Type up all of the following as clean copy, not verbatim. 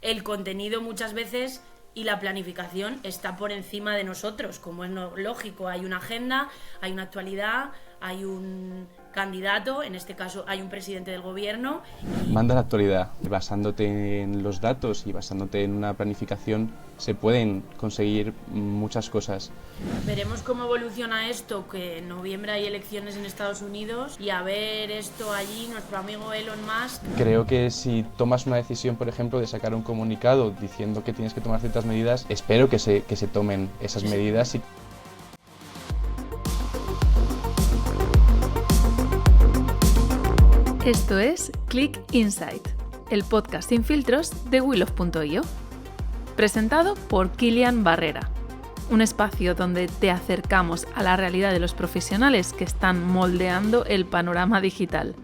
el contenido muchas veces y la planificación está por encima de nosotros, como es lógico. Hay una agenda, hay una actualidad, hay un candidato, en este caso hay un presidente del gobierno. Manda la actualidad. Basándote en los datos y basándote en una planificación se pueden conseguir muchas cosas. Veremos cómo evoluciona esto, que en noviembre hay elecciones en Estados Unidos, y a ver esto allí, nuestro amigo Elon Musk. Creo que si tomas una decisión, por ejemplo, de sacar un comunicado diciendo que tienes que tomar ciertas medidas, espero que se tomen esas medidas. Esto es Click Insight, el podcast sin filtros de Willow.io. Presentado por Kilian Barrera, un espacio donde te acercamos a la realidad de los profesionales que están moldeando el panorama digital,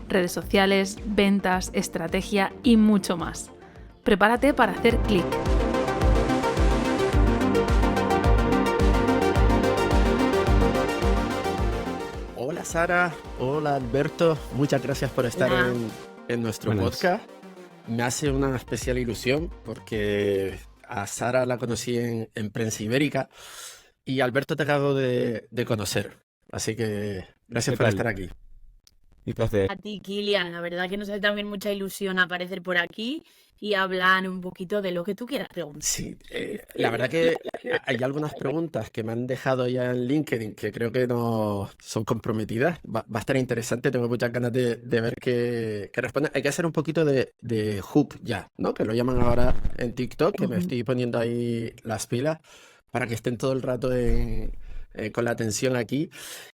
redes sociales, ventas, estrategia y mucho más. Prepárate para hacer clic. Hola Sara, hola Alberto, muchas gracias por estar en nuestro podcast. Me hace una especial ilusión porque a Sara la conocí en Prensa Ibérica y a Alberto te acabo de conocer, así que gracias por estar aquí. Mi placer. A ti, Kilian, la verdad que nos hace también mucha ilusión aparecer por aquí y hablar un poquito de lo que tú quieras preguntar. Sí, la verdad que hay algunas preguntas que me han dejado ya en LinkedIn que creo que no son comprometidas. Va a estar interesante, tengo muchas ganas de ver qué responden. Hay que hacer un poquito de hook ya, ¿no? Que lo llaman ahora en TikTok, que me estoy poniendo ahí las pilas para que estén todo el rato con la atención aquí.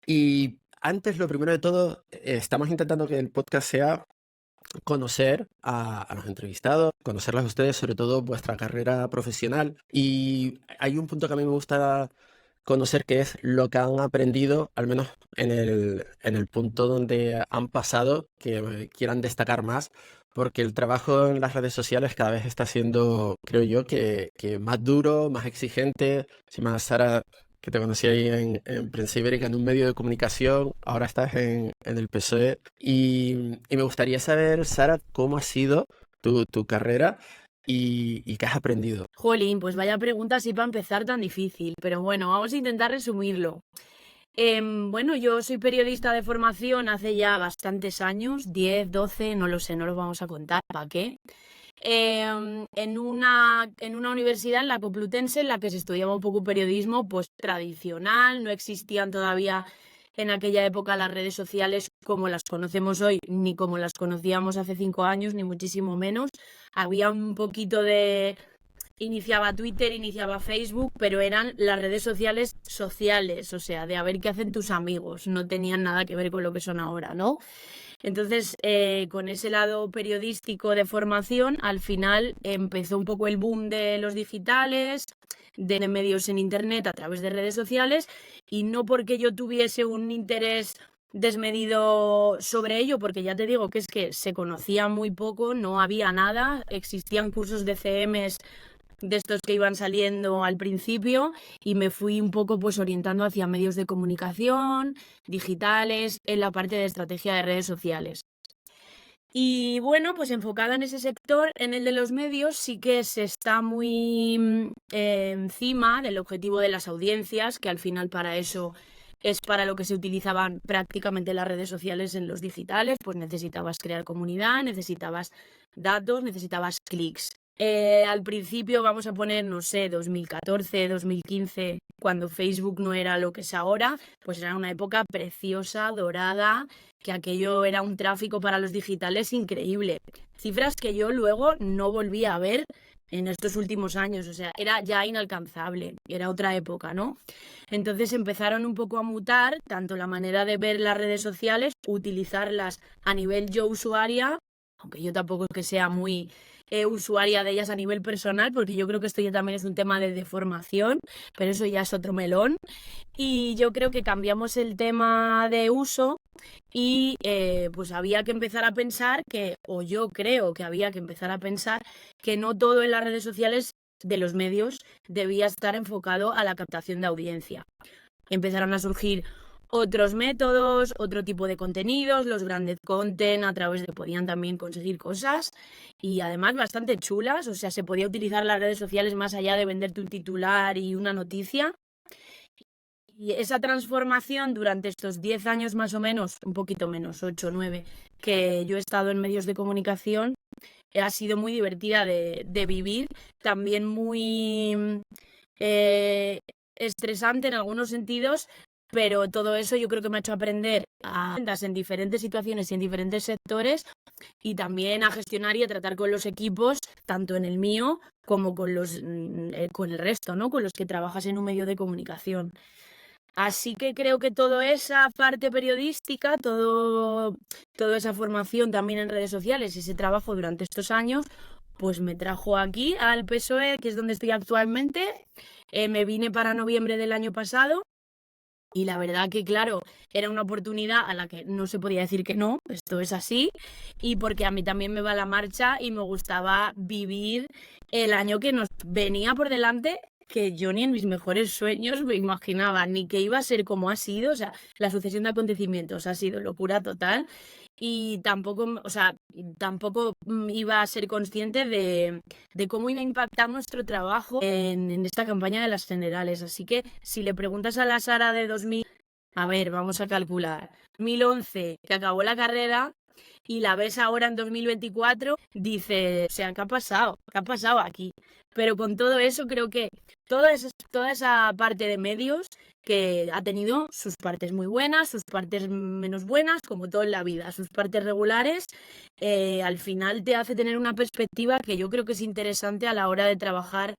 Y antes, lo primero de todo, estamos intentando que el podcast sea conocer a los entrevistados, conocerlas a ustedes, sobre todo vuestra carrera profesional. Y hay un punto que a mí me gusta conocer, que es lo que han aprendido, al menos en el punto donde han pasado, que quieran destacar más, porque el trabajo en las redes sociales cada vez está siendo, creo yo, que más duro, más exigente. Si más, Sara, que te conocí ahí en Prensa Ibérica, en un medio de comunicación, ahora estás en el PSOE. Y me gustaría saber, Sara, cómo ha sido tu carrera y qué has aprendido. Jolín, pues vaya pregunta así para empezar tan difícil, pero bueno, vamos a intentar resumirlo. Bueno, yo soy periodista de formación hace ya bastantes años, 10, 12, no lo sé, no lo vamos a contar, ¿para qué? En una universidad, en la Complutense, en la que se estudiaba un poco periodismo pues tradicional. No existían todavía en aquella época las redes sociales como las conocemos hoy, ni como las conocíamos hace 5 años, ni muchísimo menos. Había un poquito de... Iniciaba Twitter, iniciaba Facebook, pero eran las redes sociales, o sea, de a ver qué hacen tus amigos. No tenían nada que ver con lo que son ahora, ¿no? Entonces, con ese lado periodístico de formación, al final empezó un poco el boom de los digitales, de medios en Internet a través de redes sociales, y no porque yo tuviese un interés desmedido sobre ello, porque ya te digo que es que se conocía muy poco, no había nada, existían cursos de CMs de estos que iban saliendo al principio, y me fui un poco pues orientando hacia medios de comunicación, digitales, en la parte de estrategia de redes sociales. Y bueno, pues enfocada en ese sector, en el de los medios, sí que se está muy encima del objetivo de las audiencias, que al final para eso es para lo que se utilizaban prácticamente las redes sociales en los digitales. Pues necesitabas crear comunidad, necesitabas datos, necesitabas clics. Al principio, vamos a poner, no sé, 2014, 2015, cuando Facebook no era lo que es ahora, pues era una época preciosa, dorada, que aquello era un tráfico para los digitales increíble. Cifras que yo luego no volví a ver en estos últimos años, o sea, era ya inalcanzable, era otra época, ¿no? Entonces empezaron un poco a mutar tanto la manera de ver las redes sociales, utilizarlas a nivel yo usuaria, aunque yo tampoco es que sea muy usuaria de ellas a nivel personal, porque yo creo que esto ya también es un tema de formación, pero eso ya es otro melón. Y yo creo que cambiamos el tema de uso y pues había que empezar a pensar que, o yo creo que había que empezar a pensar que no todo en las redes sociales de los medios debía estar enfocado a la captación de audiencia. Empezaron a surgir otros métodos, otro tipo de contenidos, los branded content a través de que podían también conseguir cosas y además bastante chulas, o sea, se podía utilizar las redes sociales más allá de venderte un titular y una noticia. Y esa transformación durante estos 10 años más o menos, un poquito menos, 8 o 9, que yo he estado en medios de comunicación, ha sido muy divertida de vivir, también muy estresante en algunos sentidos, pero todo eso yo creo que me ha hecho aprender a ventas en diferentes situaciones y en diferentes sectores y también a gestionar y a tratar con los equipos, tanto en el mío como con con el resto, ¿no? Con los que trabajas en un medio de comunicación. Así que creo que toda esa parte periodística, toda esa formación también en redes sociales, ese trabajo durante estos años, pues me trajo aquí al PSOE, que es donde estoy actualmente. Me vine para noviembre del año pasado y la verdad que, claro, era una oportunidad a la que no se podía decir que no, esto es así, y porque a mí también me va la marcha y me gustaba vivir el año que nos venía por delante, que yo ni en mis mejores sueños me imaginaba ni que iba a ser como ha sido, o sea, la sucesión de acontecimientos ha sido locura total y tampoco, o sea, tampoco iba a ser consciente de cómo iba a impactar nuestro trabajo en esta campaña de las generales. Así que si le preguntas a la Sara de 2000, a ver, vamos a calcular, 2011, que acabó la carrera, y la ves ahora en 2024, dices, o sea, ¿qué ha pasado? ¿Qué ha pasado aquí? Pero con todo eso creo que toda esa parte de medios que ha tenido sus partes muy buenas, sus partes menos buenas, como todo en la vida, sus partes regulares, al final te hace tener una perspectiva que yo creo que es interesante a la hora de trabajar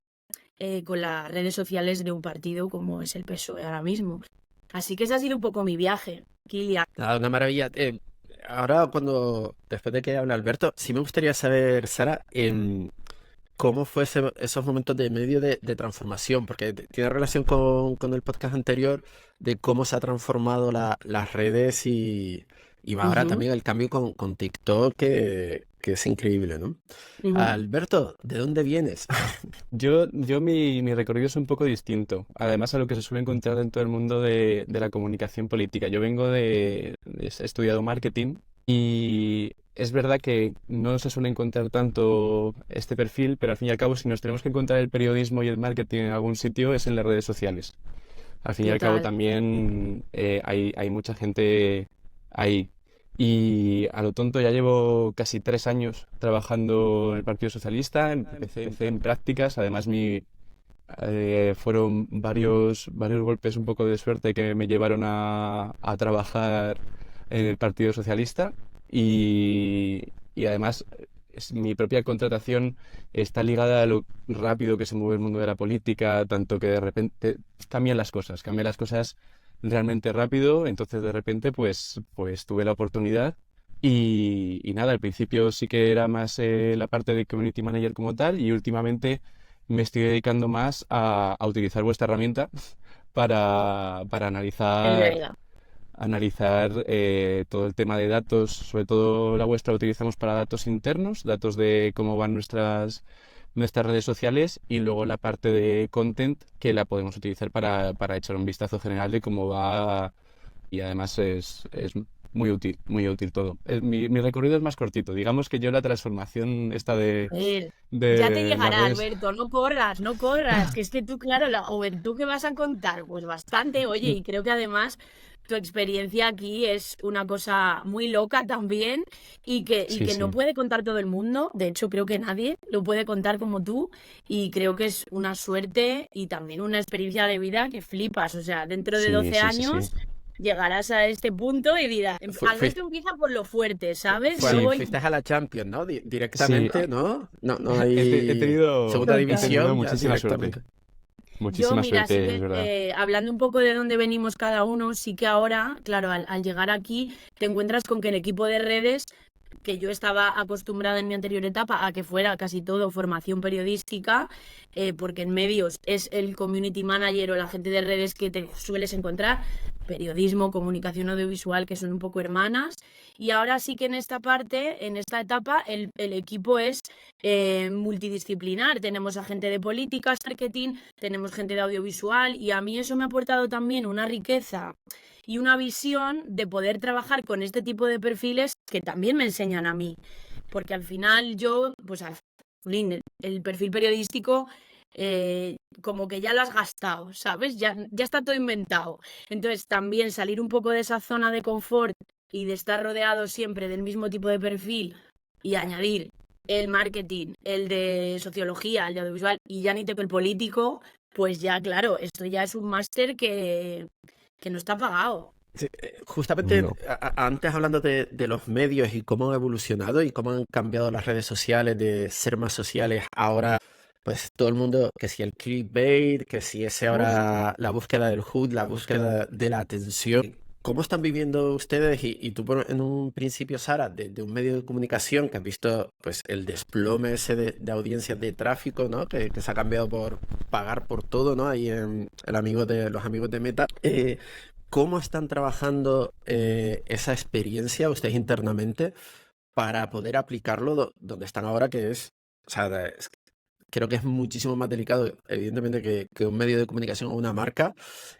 con las redes sociales de un partido como es el PSOE ahora mismo. Así que ese ha sido un poco mi viaje, Kilian. Nada, una maravilla. Ahora, después de que hable Alberto, sí me gustaría saber, Sara, cómo fue esos momentos de medio de transformación, porque tiene relación con el podcast anterior de cómo se ha transformado las redes y ahora Ujú, también el cambio con TikTok, que es increíble, ¿no? ujú. Alberto, ¿de dónde vienes? Mi recorrido es un poco distinto, además a lo que se suele encontrar dentro del mundo de la comunicación política. Yo vengo he estudiado marketing y es verdad que no se suele encontrar tanto este perfil, pero al fin y al cabo, si nos tenemos que encontrar el periodismo y el marketing en algún sitio, es en las redes sociales. Al fin y al cabo Total. también hay mucha gente ahí. Y a lo tonto ya llevo casi 3 años trabajando en el Partido Socialista. Empecé en prácticas. Además, fueron varios golpes un poco de suerte que me llevaron a trabajar en el Partido Socialista. Y además mi propia contratación está ligada a lo rápido que se mueve el mundo de la política, tanto que de repente cambian las cosas realmente rápido, entonces de repente pues tuve la oportunidad y nada, al principio sí que era más la parte de community manager como tal y últimamente me estoy dedicando más a utilizar vuestra herramienta para Es analizar verdad. todo el tema de datos, sobre todo la vuestra la utilizamos para datos internos, datos de cómo van nuestras redes sociales y luego la parte de content que la podemos utilizar para echar un vistazo general de cómo va y además es muy útil todo. Mi recorrido es más cortito, digamos que yo la transformación esta A ver, ya te de las llegará, redes. Alberto, no corras, no corras, que es que tú, claro, la juventud que vas a contar, pues bastante, oye, y creo que además tu experiencia aquí es una cosa muy loca también y Sí, que no sí. puede contar todo el mundo, de hecho creo que nadie lo puede contar como tú y creo que es una suerte y también una experiencia de vida que flipas, o sea, dentro de Sí, 12 sí, sí, sí. años llegarás a este punto y dirás, Fu- Alberto fuis- empieza por lo fuerte, ¿sabes? Sí, Luego Fuiste a la Champions, ¿no? sí. Directamente, ¿no? No, no He hay tenido, segunda he total. tenido división, ya muchísima suerte. directamente. Yo, Muchísima mira, sí suerte, es que verdad. hablando un poco de dónde venimos cada uno, sí que ahora, claro, al llegar aquí te encuentras con que el equipo de redes, que yo estaba acostumbrada en mi anterior etapa a que fuera casi todo formación periodística, porque en medios es el community manager o la gente de redes que te sueles encontrar. periodismo, comunicación audiovisual, que son un poco hermanas. Y ahora sí que en esta parte, en esta etapa, el equipo es multidisciplinar. Tenemos a gente de políticas, marketing, tenemos gente de audiovisual, y a mí eso me ha aportado también una riqueza y una visión de poder trabajar con este tipo de perfiles que también me enseñan a mí. Porque al final yo, pues el perfil periodístico, como que ya lo has gastado, ¿sabes? Ya está todo inventado. Entonces también salir un poco de esa zona de confort y de estar rodeado siempre del mismo tipo de perfil y añadir el marketing, el de sociología, el de audiovisual, y ya ni toco el político, pues ya, claro, esto ya es un máster que no está pagado. Sí, justamente No. antes hablando de los medios y cómo han evolucionado y cómo han cambiado las redes sociales de ser más sociales, ahora pues todo el mundo, que si el clickbait, que si ese ahora la búsqueda del hook, la búsqueda de la atención. ¿Cómo están viviendo ustedes y tú en un principio, Sara, de un medio de comunicación que has visto pues el desplome ese de audiencias de tráfico, ¿no? Que se ha cambiado por pagar por todo, ¿no? Ahí en los amigos de Meta. ¿Cómo están trabajando esa experiencia ustedes internamente para poder aplicarlo donde están ahora, que es, o sea, creo que es muchísimo más delicado, evidentemente, que un medio de comunicación o una marca?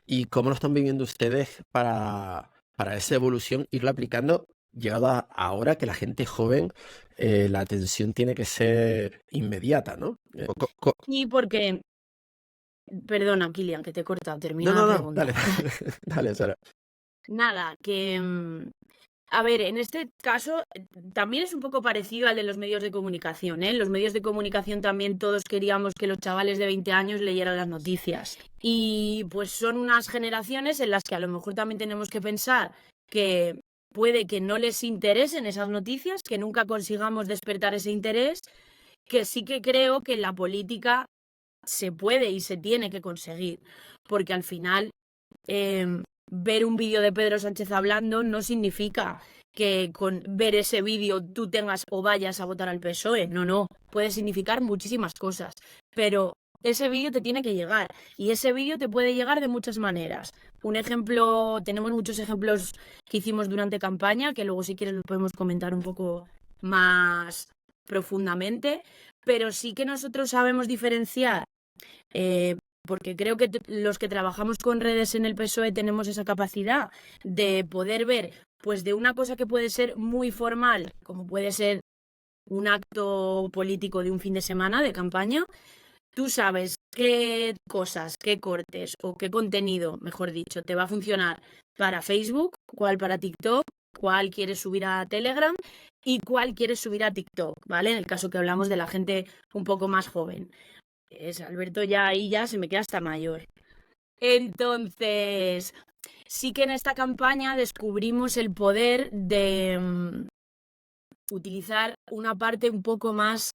¿Y cómo lo están viviendo ustedes para esa evolución, irlo aplicando, llegado a ahora que la gente joven, la atención tiene que ser inmediata, ¿no? Y porque, perdona, Kilian, que te he cortado, termina No, la no, pregunta. dale, dale, Sara. Nada, que a ver, en este caso también es un poco parecido al de los medios de comunicación, ¿eh? Los medios de comunicación también todos queríamos que los chavales de 20 años leyeran las noticias. Y pues son unas generaciones en las que a lo mejor también tenemos que pensar que puede que no les interesen esas noticias, que nunca consigamos despertar ese interés, que sí que creo que en la política se puede y se tiene que conseguir, porque al final ver un vídeo de Pedro Sánchez hablando no significa que con ver ese vídeo tú tengas o vayas a votar al PSOE. No, puede significar muchísimas cosas, pero ese vídeo te tiene que llegar, y ese vídeo te puede llegar de muchas maneras. Un ejemplo, tenemos muchos ejemplos que hicimos durante campaña, que luego si quieres los podemos comentar un poco más profundamente, pero sí que nosotros sabemos diferenciar, porque creo que los que trabajamos con redes en el PSOE tenemos esa capacidad de poder ver, pues de una cosa que puede ser muy formal, como puede ser un acto político de un fin de semana de campaña, tú sabes qué cosas, qué cortes o qué contenido, mejor dicho, te va a funcionar para Facebook, cuál para TikTok, cuál quieres subir a Telegram y cuál quieres subir a TikTok, ¿vale? En el caso que hablamos de la gente un poco más joven. Alberto ya ahí ya se me queda hasta mayor. Entonces, sí que en esta campaña descubrimos el poder de utilizar una parte un poco más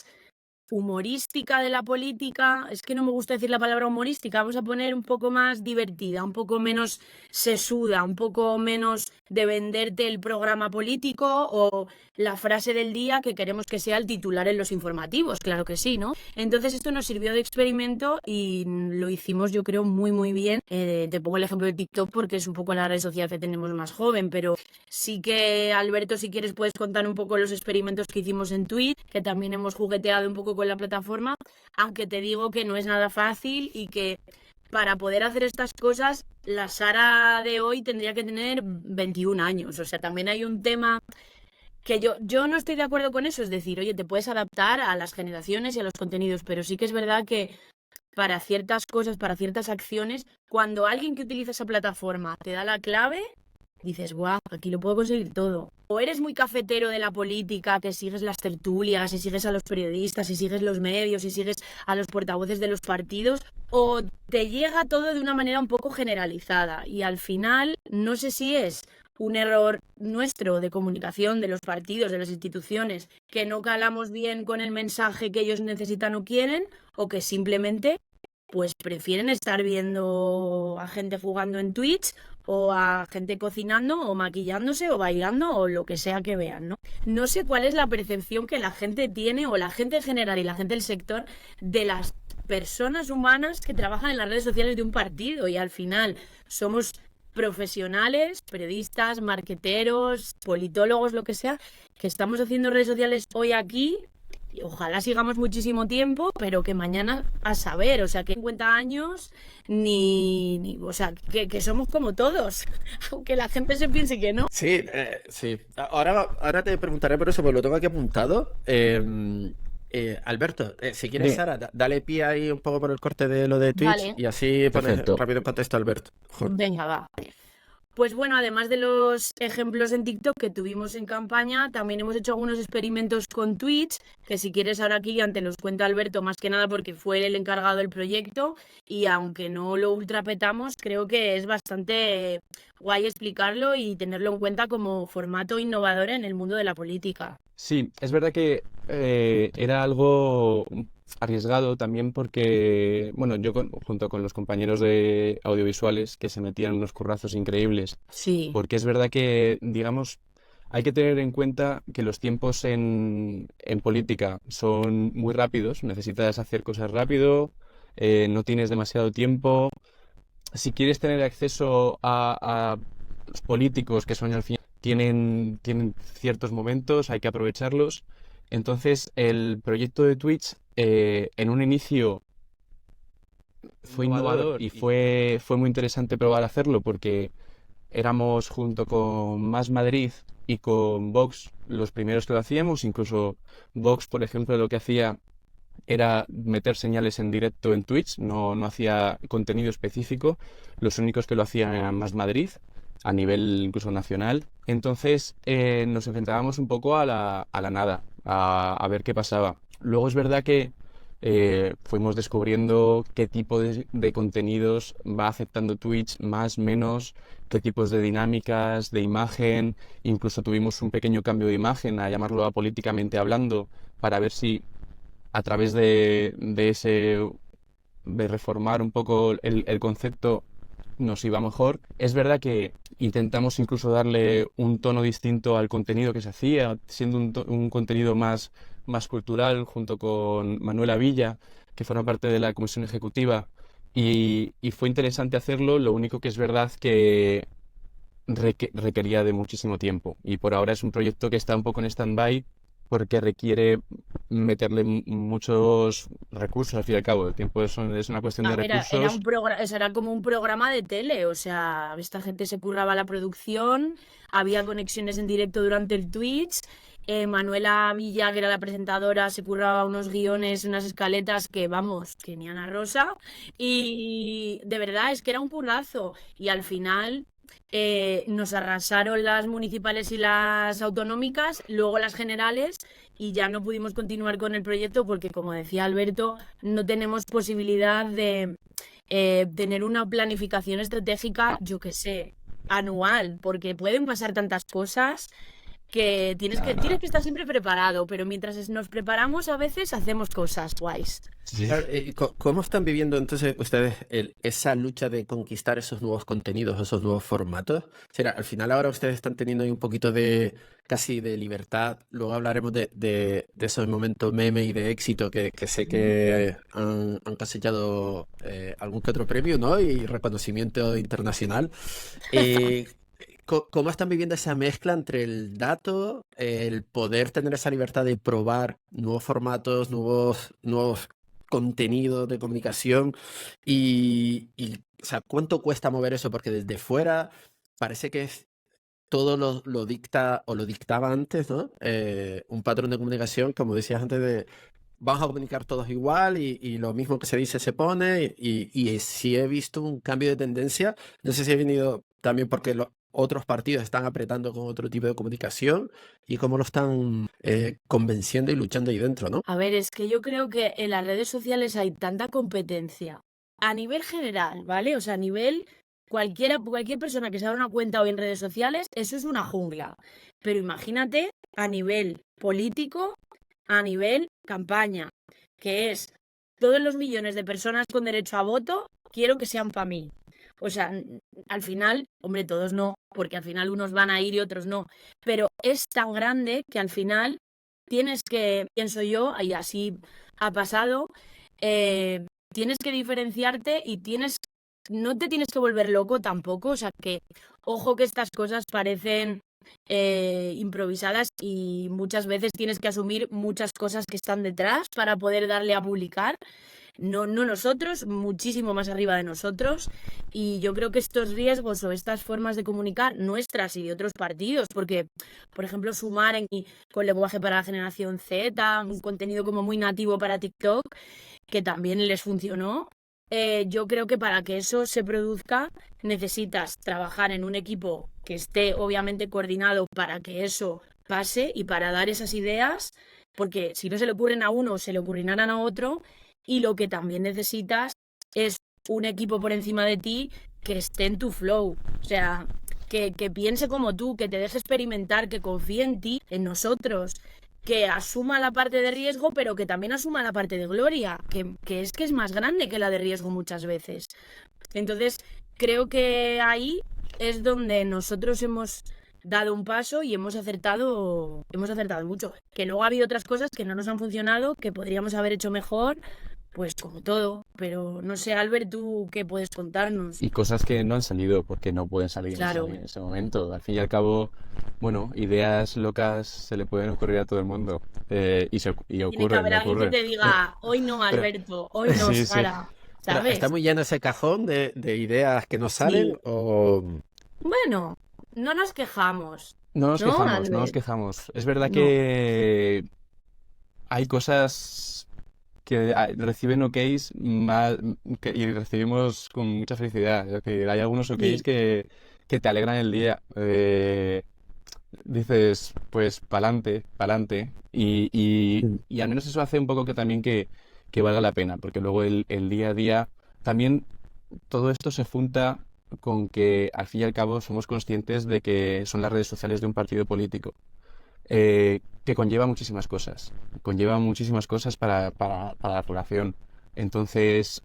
humorística de la política. Es que no me gusta decir la palabra humorística, vamos a poner un poco más divertida, un poco menos sesuda, un poco menos de venderte el programa político o la frase del día que queremos que sea el titular en los informativos, claro que sí, ¿no? Entonces esto nos sirvió de experimento y lo hicimos, yo creo, muy muy bien. Te pongo el ejemplo de TikTok porque es un poco la red social que tenemos más joven, pero sí que, Alberto, si quieres puedes contar un poco los experimentos que hicimos en Twitch, que también hemos jugueteado un poco con la plataforma, aunque te digo que no es nada fácil y que para poder hacer estas cosas la Sara de hoy tendría que tener 21 años. O sea, también hay un tema que yo no estoy de acuerdo con eso, es decir, oye, te puedes adaptar a las generaciones y a los contenidos, pero sí que es verdad que para ciertas cosas, para ciertas acciones, cuando alguien que utiliza esa plataforma te da la clave, dices, guau, aquí lo puedo conseguir todo. O eres muy cafetero de la política, que sigues las tertulias, y sigues a los periodistas, y sigues los medios, y sigues a los portavoces de los partidos, o te llega todo de una manera un poco generalizada. Y al final, no sé si es un error nuestro de comunicación de los partidos, de las instituciones, que no calamos bien con el mensaje que ellos necesitan o quieren, o que simplemente pues prefieren estar viendo a gente jugando en Twitch o a gente cocinando o maquillándose o bailando o lo que sea que vean, ¿no? No sé cuál es la percepción que la gente tiene, o la gente en general y la gente del sector, de las personas humanas que trabajan en las redes sociales de un partido, y al final somos profesionales, periodistas, marqueteros, politólogos, lo que sea, que estamos haciendo redes sociales hoy aquí. Y ojalá sigamos muchísimo tiempo, pero que mañana a saber, o sea, que en 50 años o sea, que somos como todos, aunque la gente se piense que no. Sí, sí. Ahora te preguntaré por eso, porque lo tengo aquí apuntado. Alberto, si quieres, Dime. Sara, dale pie ahí un poco por el corte de lo de Twitch Vale. y así pones Perfecto. rápido en contexto a Alberto. Joder. Venga, va. Pues bueno, además de los ejemplos en TikTok que tuvimos en campaña, también hemos hecho algunos experimentos con Twitch, que si quieres ahora aquí ya te los cuenta Alberto, más que nada porque fue el encargado del proyecto y aunque no lo ultrapetamos, creo que es bastante guay explicarlo y tenerlo en cuenta como formato innovador en el mundo de la política. Sí, es verdad que era algo arriesgado también porque, bueno, junto con los compañeros de audiovisuales que se metían unos currazos increíbles, Sí, porque es verdad que, digamos, hay que tener en cuenta que los tiempos en política son muy rápidos, necesitas hacer cosas rápido, no tienes demasiado tiempo. Si quieres tener acceso a los políticos que son al final tienen ciertos momentos, hay que aprovecharlos. Entonces, el proyecto de Twitch en un inicio fue innovador y fue muy interesante probar a hacerlo porque éramos junto con Más Madrid y con Vox los primeros que lo hacíamos. Incluso Vox, por ejemplo, lo que hacía era meter señales en directo en Twitch, no hacía contenido específico. Los únicos que lo hacían eran Más Madrid, a nivel incluso nacional. Entonces nos enfrentábamos un poco a la nada, a ver qué pasaba. Luego es verdad que fuimos descubriendo qué tipo de contenidos va aceptando Twitch, más, menos, qué tipos de dinámicas, de imagen. Incluso tuvimos un pequeño cambio de imagen, a llamarlo políticamente hablando, para ver si a través de reformar un poco el concepto nos iba mejor. Es verdad que intentamos incluso darle un tono distinto al contenido que se hacía, siendo un contenido más cultural, junto con Manuela Villa, que forma parte de la comisión ejecutiva, y fue interesante hacerlo. Lo único que es verdad que requería de muchísimo tiempo, y por ahora es un proyecto que está un poco en stand-by porque requiere meterle muchos recursos. Al fin y al cabo, el tiempo es una cuestión de a ver, recursos. era como un programa de tele, o sea, esta gente se curraba la producción, había conexiones en directo durante el Twitch, Manuela Villa, que era la presentadora, se curraba unos guiones, unas escaletas que, vamos, que ni Ana Rosa, y de verdad es que era un currazo, y al final nos arrasaron las municipales y las autonómicas, luego las generales, y ya no pudimos continuar con el proyecto porque, como decía Alberto, no tenemos posibilidad de tener una planificación estratégica, yo qué sé, anual, porque pueden pasar tantas cosas que tienes que estar siempre preparado, pero mientras nos preparamos a veces hacemos cosas guays. Sí. Claro, ¿cómo están viviendo entonces ustedes esa lucha de conquistar esos nuevos contenidos, esos nuevos formatos? O sea, al final ahora ustedes están teniendo ahí un poquito de casi de libertad. Luego hablaremos de esos momentos meme y de éxito que sé que han cosechado algún que otro premio, ¿no? Y reconocimiento internacional. Eh, ¿Cómo están viviendo esa mezcla entre el dato, el poder tener esa libertad de probar nuevos formatos, nuevos contenidos de comunicación o sea, cuánto cuesta mover eso? Porque desde fuera parece que todo lo dicta o lo dictaba antes, ¿no? Un patrón de comunicación, como decías antes, de vamos a comunicar todos igual y lo mismo que se dice se pone y sí he visto un cambio de tendencia. No sé si he venido también porque otros partidos están apretando con otro tipo de comunicación y cómo lo están convenciendo y luchando ahí dentro, ¿no? A ver, es que yo creo que en las redes sociales hay tanta competencia a nivel general, ¿vale? O sea, a nivel cualquier persona que se abra una cuenta hoy en redes sociales, eso es una jungla. Pero imagínate a nivel político, a nivel campaña, que es todos los millones de personas con derecho a voto, quiero que sean para mí. O sea, al final, hombre, todos no, porque al final unos van a ir y otros no. Pero es tan grande que al final tienes que, pienso yo, y así ha pasado, tienes que diferenciarte y tienes no te tienes que volver loco tampoco, o sea que ojo que estas cosas parecen improvisadas y muchas veces tienes que asumir muchas cosas que están detrás para poder darle a publicar. No nosotros, muchísimo más arriba de nosotros. Y yo creo que estos riesgos o estas formas de comunicar nuestras y de otros partidos, porque, por ejemplo, Sumar con lenguaje para la generación Z, un contenido como muy nativo para TikTok, que también les funcionó. Yo creo que para que eso se produzca necesitas trabajar en un equipo que esté obviamente coordinado para que eso pase y para dar esas ideas, porque si no se le ocurren a uno, se le ocurrirán a otro. Y lo que también necesitas es un equipo por encima de ti que esté en tu flow. O sea, que piense como tú, que te deje experimentar, que confíe en ti, en nosotros, que asuma la parte de riesgo, pero que también asuma la parte de gloria, que es más grande que la de riesgo muchas veces. Entonces, creo que ahí es donde nosotros hemos dado un paso y hemos acertado mucho. Que luego ha habido otras cosas que no nos han funcionado, que podríamos haber hecho mejor, pues como todo. Pero no sé, Albert, ¿tú qué puedes contarnos? Y cosas que no han salido porque no pueden salir Claro. en ese momento. Al fin y al cabo, bueno, ideas locas se le pueden ocurrir a todo el mundo. Y Tiene que ocurren, haber alguien que ocurren. te diga, hoy no, Pero, Alberto, hoy no, Sí, sí. Sara, pero ¿sabes? ¿está muy lleno ese cajón de ideas que no salen? Sí. O... Bueno, no nos quejamos, No nos ¿no, quejamos, no nos Albert? quejamos. Es verdad No. que hay cosas que reciben OKs y recibimos con mucha felicidad. Es decir, hay algunos OKs Sí. que te alegran el día. Dices, pues, pa'lante, pa'lante. Y al menos eso hace un poco que también que valga la pena, porque luego el día a día también todo esto se junta con que al fin y al cabo somos conscientes de que son las redes sociales de un partido político, que conlleva muchísimas cosas para la población. Entonces,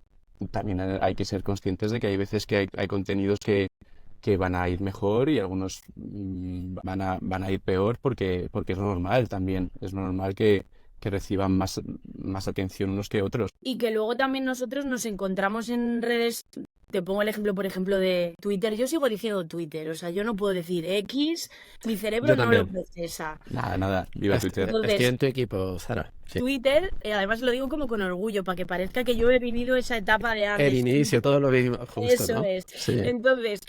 también hay que ser conscientes de que hay veces que hay contenidos que van a ir mejor y algunos van a ir peor porque es normal también. Es normal que reciban más atención unos que otros. Y que luego también nosotros nos encontramos en redes. Te pongo el ejemplo, por ejemplo, de Twitter. Yo sigo diciendo Twitter, o sea, yo no puedo decir X, mi cerebro Yo no lo también. procesa. Nada, viva Twitter. Estoy Entonces, en tu equipo, Sara. Sí. Twitter, además lo digo como con orgullo, para que parezca que yo he vivido esa etapa de El antes. inicio, todo lo vimos justo, Eso ¿no? es. Sí. Entonces,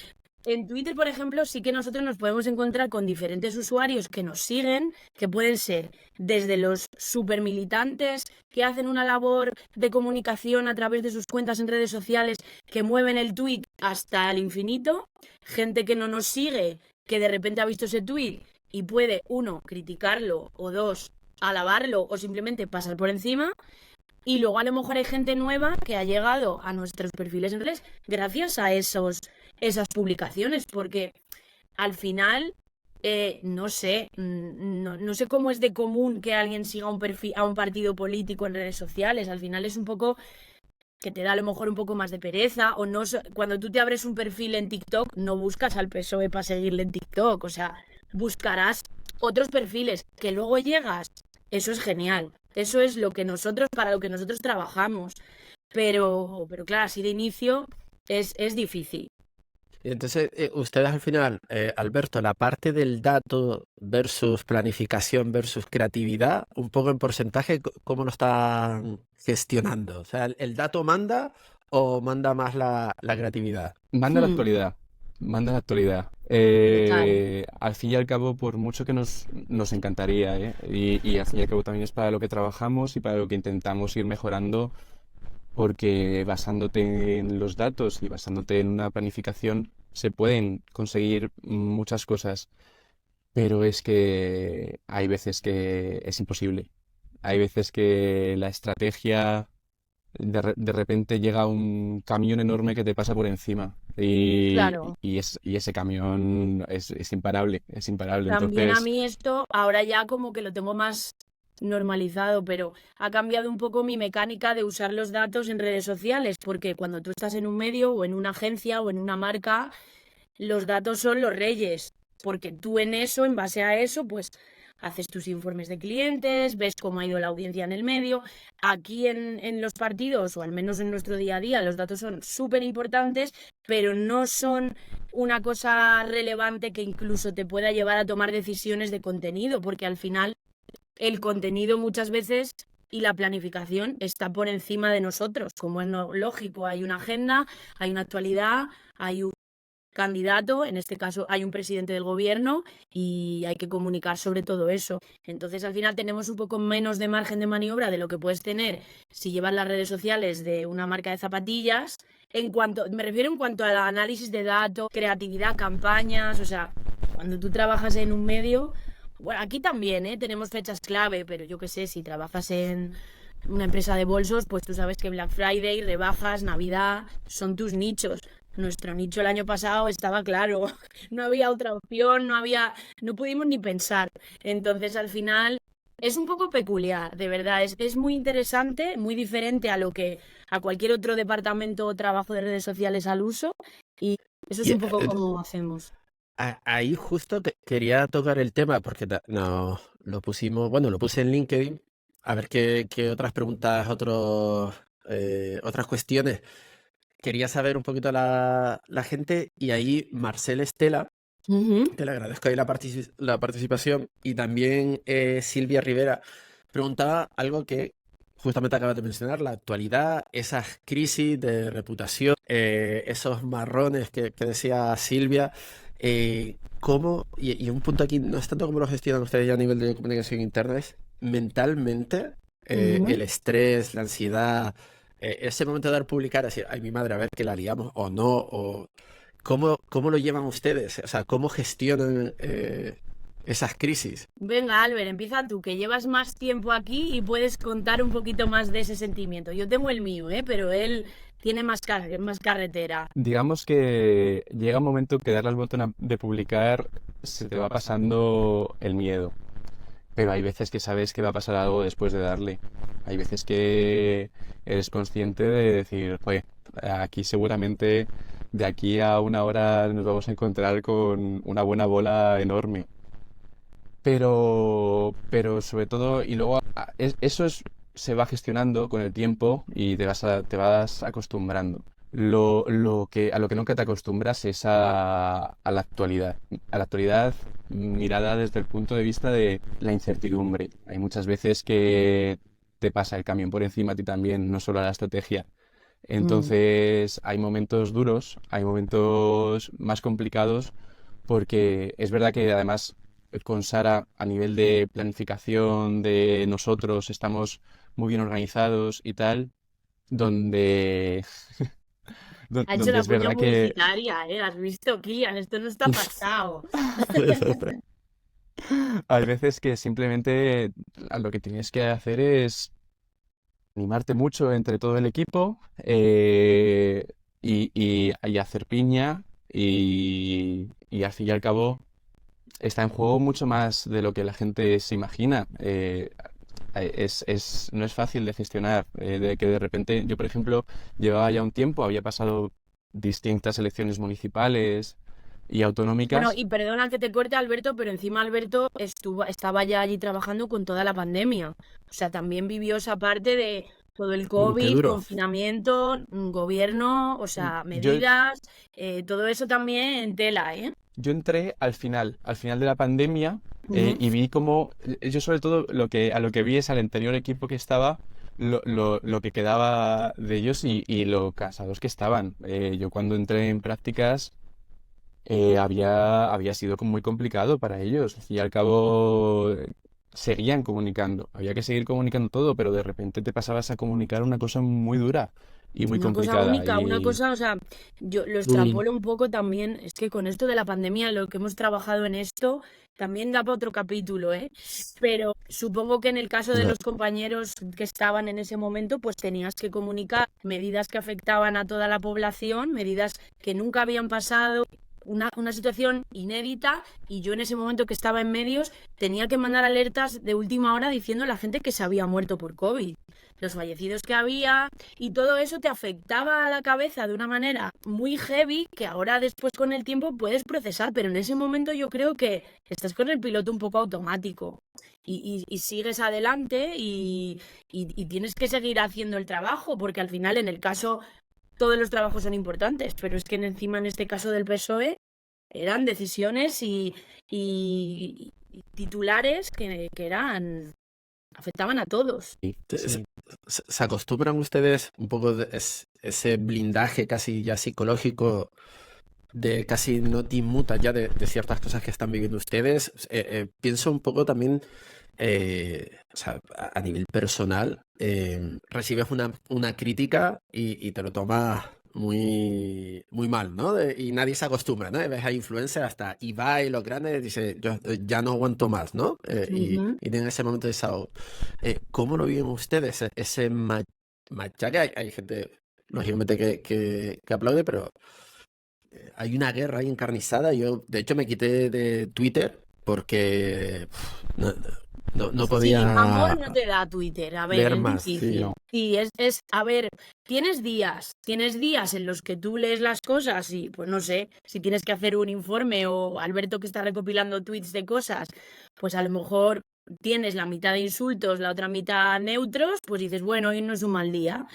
en Twitter, por ejemplo, sí que nosotros nos podemos encontrar con diferentes usuarios que nos siguen, que pueden ser desde los supermilitantes que hacen una labor de comunicación a través de sus cuentas en redes sociales, que mueven el tweet hasta el infinito, gente que no nos sigue, que de repente ha visto ese tweet y puede, uno, criticarlo, o dos, alabarlo, o simplemente pasar por encima. Y luego a lo mejor hay gente nueva que ha llegado a nuestros perfiles en redes gracias a esas publicaciones, porque al final, no sé, no sé cómo es de común que alguien siga a un partido político en redes sociales. Al final es un poco que te da a lo mejor un poco más de pereza, o no, cuando tú te abres un perfil en TikTok, no buscas al PSOE para seguirle en TikTok, o sea, buscarás otros perfiles que luego llegas. Eso es genial. Eso es para lo que nosotros trabajamos. Pero claro, así de inicio es difícil. Y entonces, ustedes al final, Alberto, la parte del dato versus planificación versus creatividad, un poco en porcentaje, ¿cómo lo están gestionando? O sea, ¿el dato manda o manda más la creatividad? Manda la Hmm, actualidad, manda la actualidad. total. Al fin y al cabo, por mucho que nos encantaría, ¿eh? Y al fin y al cabo también es para lo que trabajamos y para lo que intentamos ir mejorando, porque basándote en los datos y basándote en una planificación se pueden conseguir muchas cosas, pero es que hay veces que es imposible. Hay veces que la estrategia de repente llega un camión enorme que te pasa por encima Claro. y ese camión es imparable, es imparable. También a Entonces, mí esto, ahora ya como que lo tengo más normalizado, pero ha cambiado un poco mi mecánica de usar los datos en redes sociales, porque cuando tú estás en un medio o en una agencia o en una marca, los datos son los reyes, porque tú en eso, en base a eso, pues haces tus informes de clientes, ves cómo ha ido la audiencia en el medio. Aquí en los partidos, o al menos en nuestro día a día, los datos son súper importantes, pero no son una cosa relevante que incluso te pueda llevar a tomar decisiones de contenido, porque al final el contenido muchas veces y la planificación está por encima de nosotros, como es lógico. Hay una agenda, hay una actualidad, hay un candidato, en este caso hay un presidente del gobierno y hay que comunicar sobre todo eso. Entonces al final tenemos un poco menos de margen de maniobra de lo que puedes tener si llevas las redes sociales de una marca de zapatillas. Me refiero en cuanto al análisis de datos, creatividad, campañas, o sea, cuando tú trabajas en un medio, bueno, aquí también, tenemos fechas clave, pero yo qué sé, si trabajas en una empresa de bolsos, pues tú sabes que Black Friday, rebajas, Navidad, son tus nichos. Nuestro nicho el año pasado estaba claro, no había otra opción, no pudimos ni pensar. Entonces al final es un poco peculiar, de verdad, es muy interesante, muy diferente a cualquier otro departamento o trabajo de redes sociales al uso, y eso es Y un poco como hacemos. ahí justo quería tocar el tema porque lo pusimos, bueno, lo puse en LinkedIn, a ver qué otras preguntas, otras cuestiones quería saber un poquito la gente, y ahí Marcel Estela, Ujú. te le agradezco ahí la participación, y también Silvia Rivera preguntaba algo que justamente acabas de mencionar, la actualidad, esas crisis de reputación, esos marrones que decía Silvia, y un punto aquí, no es tanto cómo lo gestionan ustedes ya a nivel de comunicación interna, es mentalmente, Ujú. el estrés, la ansiedad, ese momento de dar publicar, decir, ay, mi madre, a ver que la liamos o no, o cómo lo llevan ustedes, o sea, cómo gestionan esas crisis. Venga, Albert, empieza tú, que llevas más tiempo aquí y puedes contar un poquito más de ese sentimiento. Yo tengo el mío, pero él tiene más carretera. Digamos que llega un momento que darle al botón de publicar se te va pasando el miedo, pero hay veces que sabes que va a pasar algo después de darle. Hay veces que eres consciente de decir, pues aquí seguramente de aquí a una hora nos vamos a encontrar con una buena bola enorme. Pero sobre todo, y luego se va gestionando con el tiempo y te vas acostumbrando. A lo que nunca te acostumbras es a la actualidad. A la actualidad mirada desde el punto de vista de la incertidumbre. Hay muchas veces que te pasa el camión por encima a ti también, no solo a la estrategia. Mm. Entonces hay momentos duros, hay momentos más complicados, porque es verdad que además con Sara a nivel de planificación de nosotros estamos muy bien organizados y tal, donde, Ha hecho donde la es cuña verdad que publicitaria, ¿eh? ¿Has visto, Kilian? Esto no está pasado. hay veces que simplemente lo que tienes que hacer es animarte mucho entre todo el equipo, y hacer piña, y al fin y al cabo está en juego mucho más de lo que la gente se imagina. No es fácil de gestionar, de que de repente yo, por ejemplo, llevaba ya un tiempo, había pasado distintas elecciones municipales y Bueno, autonómicas. y perdona que te corte, Alberto, pero encima Alberto estaba ya allí trabajando con toda la pandemia. O sea, también vivió esa parte de todo el Qué COVID, duro. confinamiento, gobierno, o sea, Yo, medidas, todo eso también en tela, ¿eh? yo entré al final de la pandemia, Ujú. y vi como, yo sobre todo a lo que vi es al anterior equipo que estaba, lo que quedaba de ellos y lo cansados que estaban. Yo cuando entré en prácticas había sido como muy complicado para ellos. Y al cabo seguían comunicando. Había que seguir comunicando todo, pero de repente te pasabas a comunicar una cosa muy dura y muy Una cosa complicada. única, una Y cosa, o sea, yo lo Mm, extrapolo un poco también, es que con esto de la pandemia, lo que hemos trabajado en esto, también da para otro capítulo, ¿eh? Pero supongo que en el caso de no. los compañeros que estaban en ese momento, pues tenías que comunicar medidas que afectaban a toda la población, medidas que nunca habían pasado, una situación inédita, y yo en ese momento que estaba en medios tenía que mandar alertas de última hora diciendo a la gente que se había muerto por COVID. los fallecidos que había, y todo eso te afectaba a la cabeza de una manera muy heavy que ahora después con el tiempo puedes procesar, pero en ese momento yo creo que estás con el piloto un poco automático y sigues adelante y tienes que seguir haciendo el trabajo, porque al final en el caso todos los trabajos son importantes, pero es que encima en este caso del PSOE eran decisiones y titulares que afectaban a todos. Sí. ¿Se acostumbran ustedes un poco de ese blindaje casi ya psicológico de casi no te inmutas ya de ciertas cosas que están viviendo ustedes? Pienso un poco también, o sea, a nivel personal, recibes una crítica y te lo tomas muy, muy mal, ¿no? Y nadie se acostumbra, ¿no? Ves a influencers hasta Ibai, los grandes, dice, yo ya no aguanto más, ¿no? Ujú. Y tienen ese momento de desahogo. ¿Cómo lo viven ustedes? Ese machaque, hay gente, lógicamente, que aplaude, pero hay una guerra ahí encarnizada. Yo, de hecho, me quité de Twitter porque no Sí, amor podía no te da Twitter, a ver, leer es más. Sí, difícil. No. Sí, a ver, tienes días en los que tú lees las cosas y, pues no sé, si tienes que hacer un informe o Alberto que está recopilando tweets de cosas, pues a lo mejor tienes la mitad de insultos, la otra mitad neutros, pues dices, bueno, hoy no es un mal día.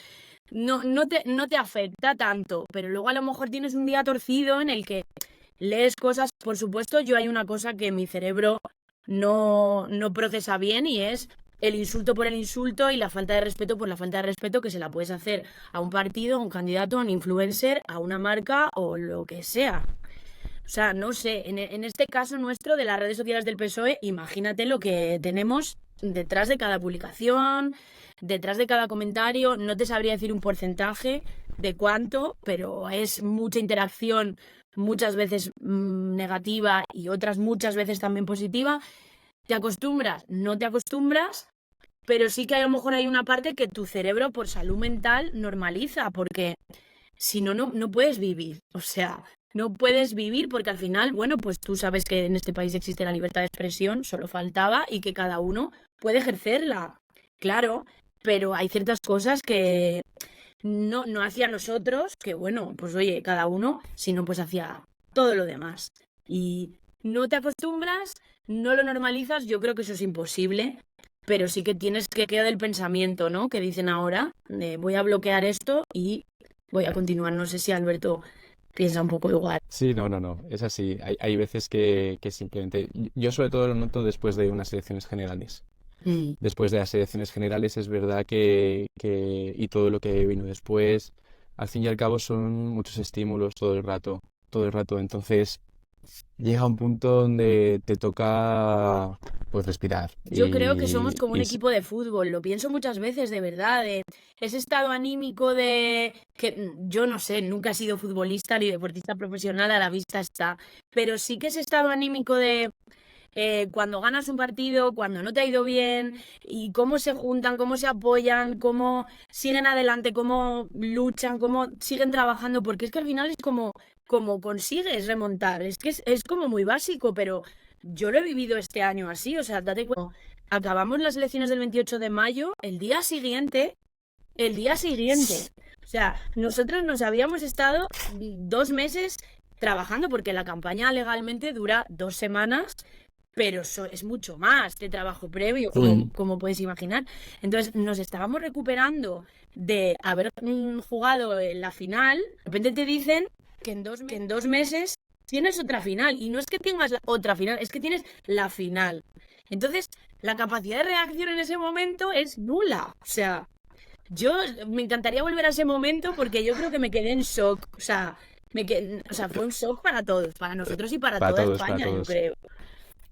No te afecta tanto, pero luego a lo mejor tienes un día torcido en el que lees cosas, por supuesto, yo hay una cosa que mi cerebro no procesa bien y es el insulto por el insulto y la falta de respeto por la falta de respeto que se la puedes hacer a un partido, a un candidato, a un influencer, a una marca o lo que sea. O sea, no sé, en este caso nuestro de las redes sociales del PSOE, imagínate lo que tenemos detrás de cada publicación, detrás de cada comentario. No te sabría decir un porcentaje de cuánto, pero es mucha interacción, muchas veces negativa y otras muchas veces también positiva. ¿Te acostumbras? No te acostumbras, pero sí que a lo mejor hay una parte que tu cerebro por salud mental normaliza, porque si no puedes vivir. O sea, no puedes vivir porque al final, bueno, pues tú sabes que en este país existe la libertad de expresión, solo faltaba, y que cada uno puede ejercerla. Claro, pero hay ciertas cosas que no hacia nosotros, que bueno, pues oye, cada uno, sino pues hacia todo lo demás. Y no te acostumbras, no lo normalizas, yo creo que eso es imposible, pero sí que tienes que quedar del pensamiento, ¿no? Que dicen ahora, de voy a bloquear esto y voy a continuar. No sé si Alberto piensa un poco igual. Sí, no, es así. Hay veces que simplemente, yo sobre todo lo noto después de unas elecciones generales. Después de las elecciones generales es verdad y todo lo que vino después, al fin y al cabo son muchos estímulos todo el rato. Entonces llega un punto donde te toca pues respirar Yo creo que somos como un y equipo de fútbol, lo pienso muchas veces, de verdad, de ese estado anímico de que yo no sé, nunca he sido futbolista ni deportista profesional, a la vista está, pero sí que ese estado anímico de cuando ganas un partido, cuando no te ha ido bien, y cómo se juntan, cómo se apoyan, cómo siguen adelante, cómo luchan, cómo siguen trabajando, porque es que al final es como consigues remontar, es que es como muy básico, pero yo lo he vivido este año así, o sea, date cuenta, acabamos las elecciones del 28 de mayo, el día siguiente, o sea, nosotros nos habíamos estado 2 meses trabajando, porque la campaña legalmente dura 2 semanas, pero eso es mucho más de trabajo previo, como puedes imaginar. Entonces nos estábamos recuperando de haber jugado en la final. De repente te dicen que en 2 meses tienes otra final. Y no es que tengas otra final, es que tienes la final. Entonces la capacidad de reacción en ese momento es nula. O sea, yo me encantaría volver a ese momento porque yo creo que me quedé en shock. O sea, fue un shock para todos, para nosotros y para toda España, yo creo.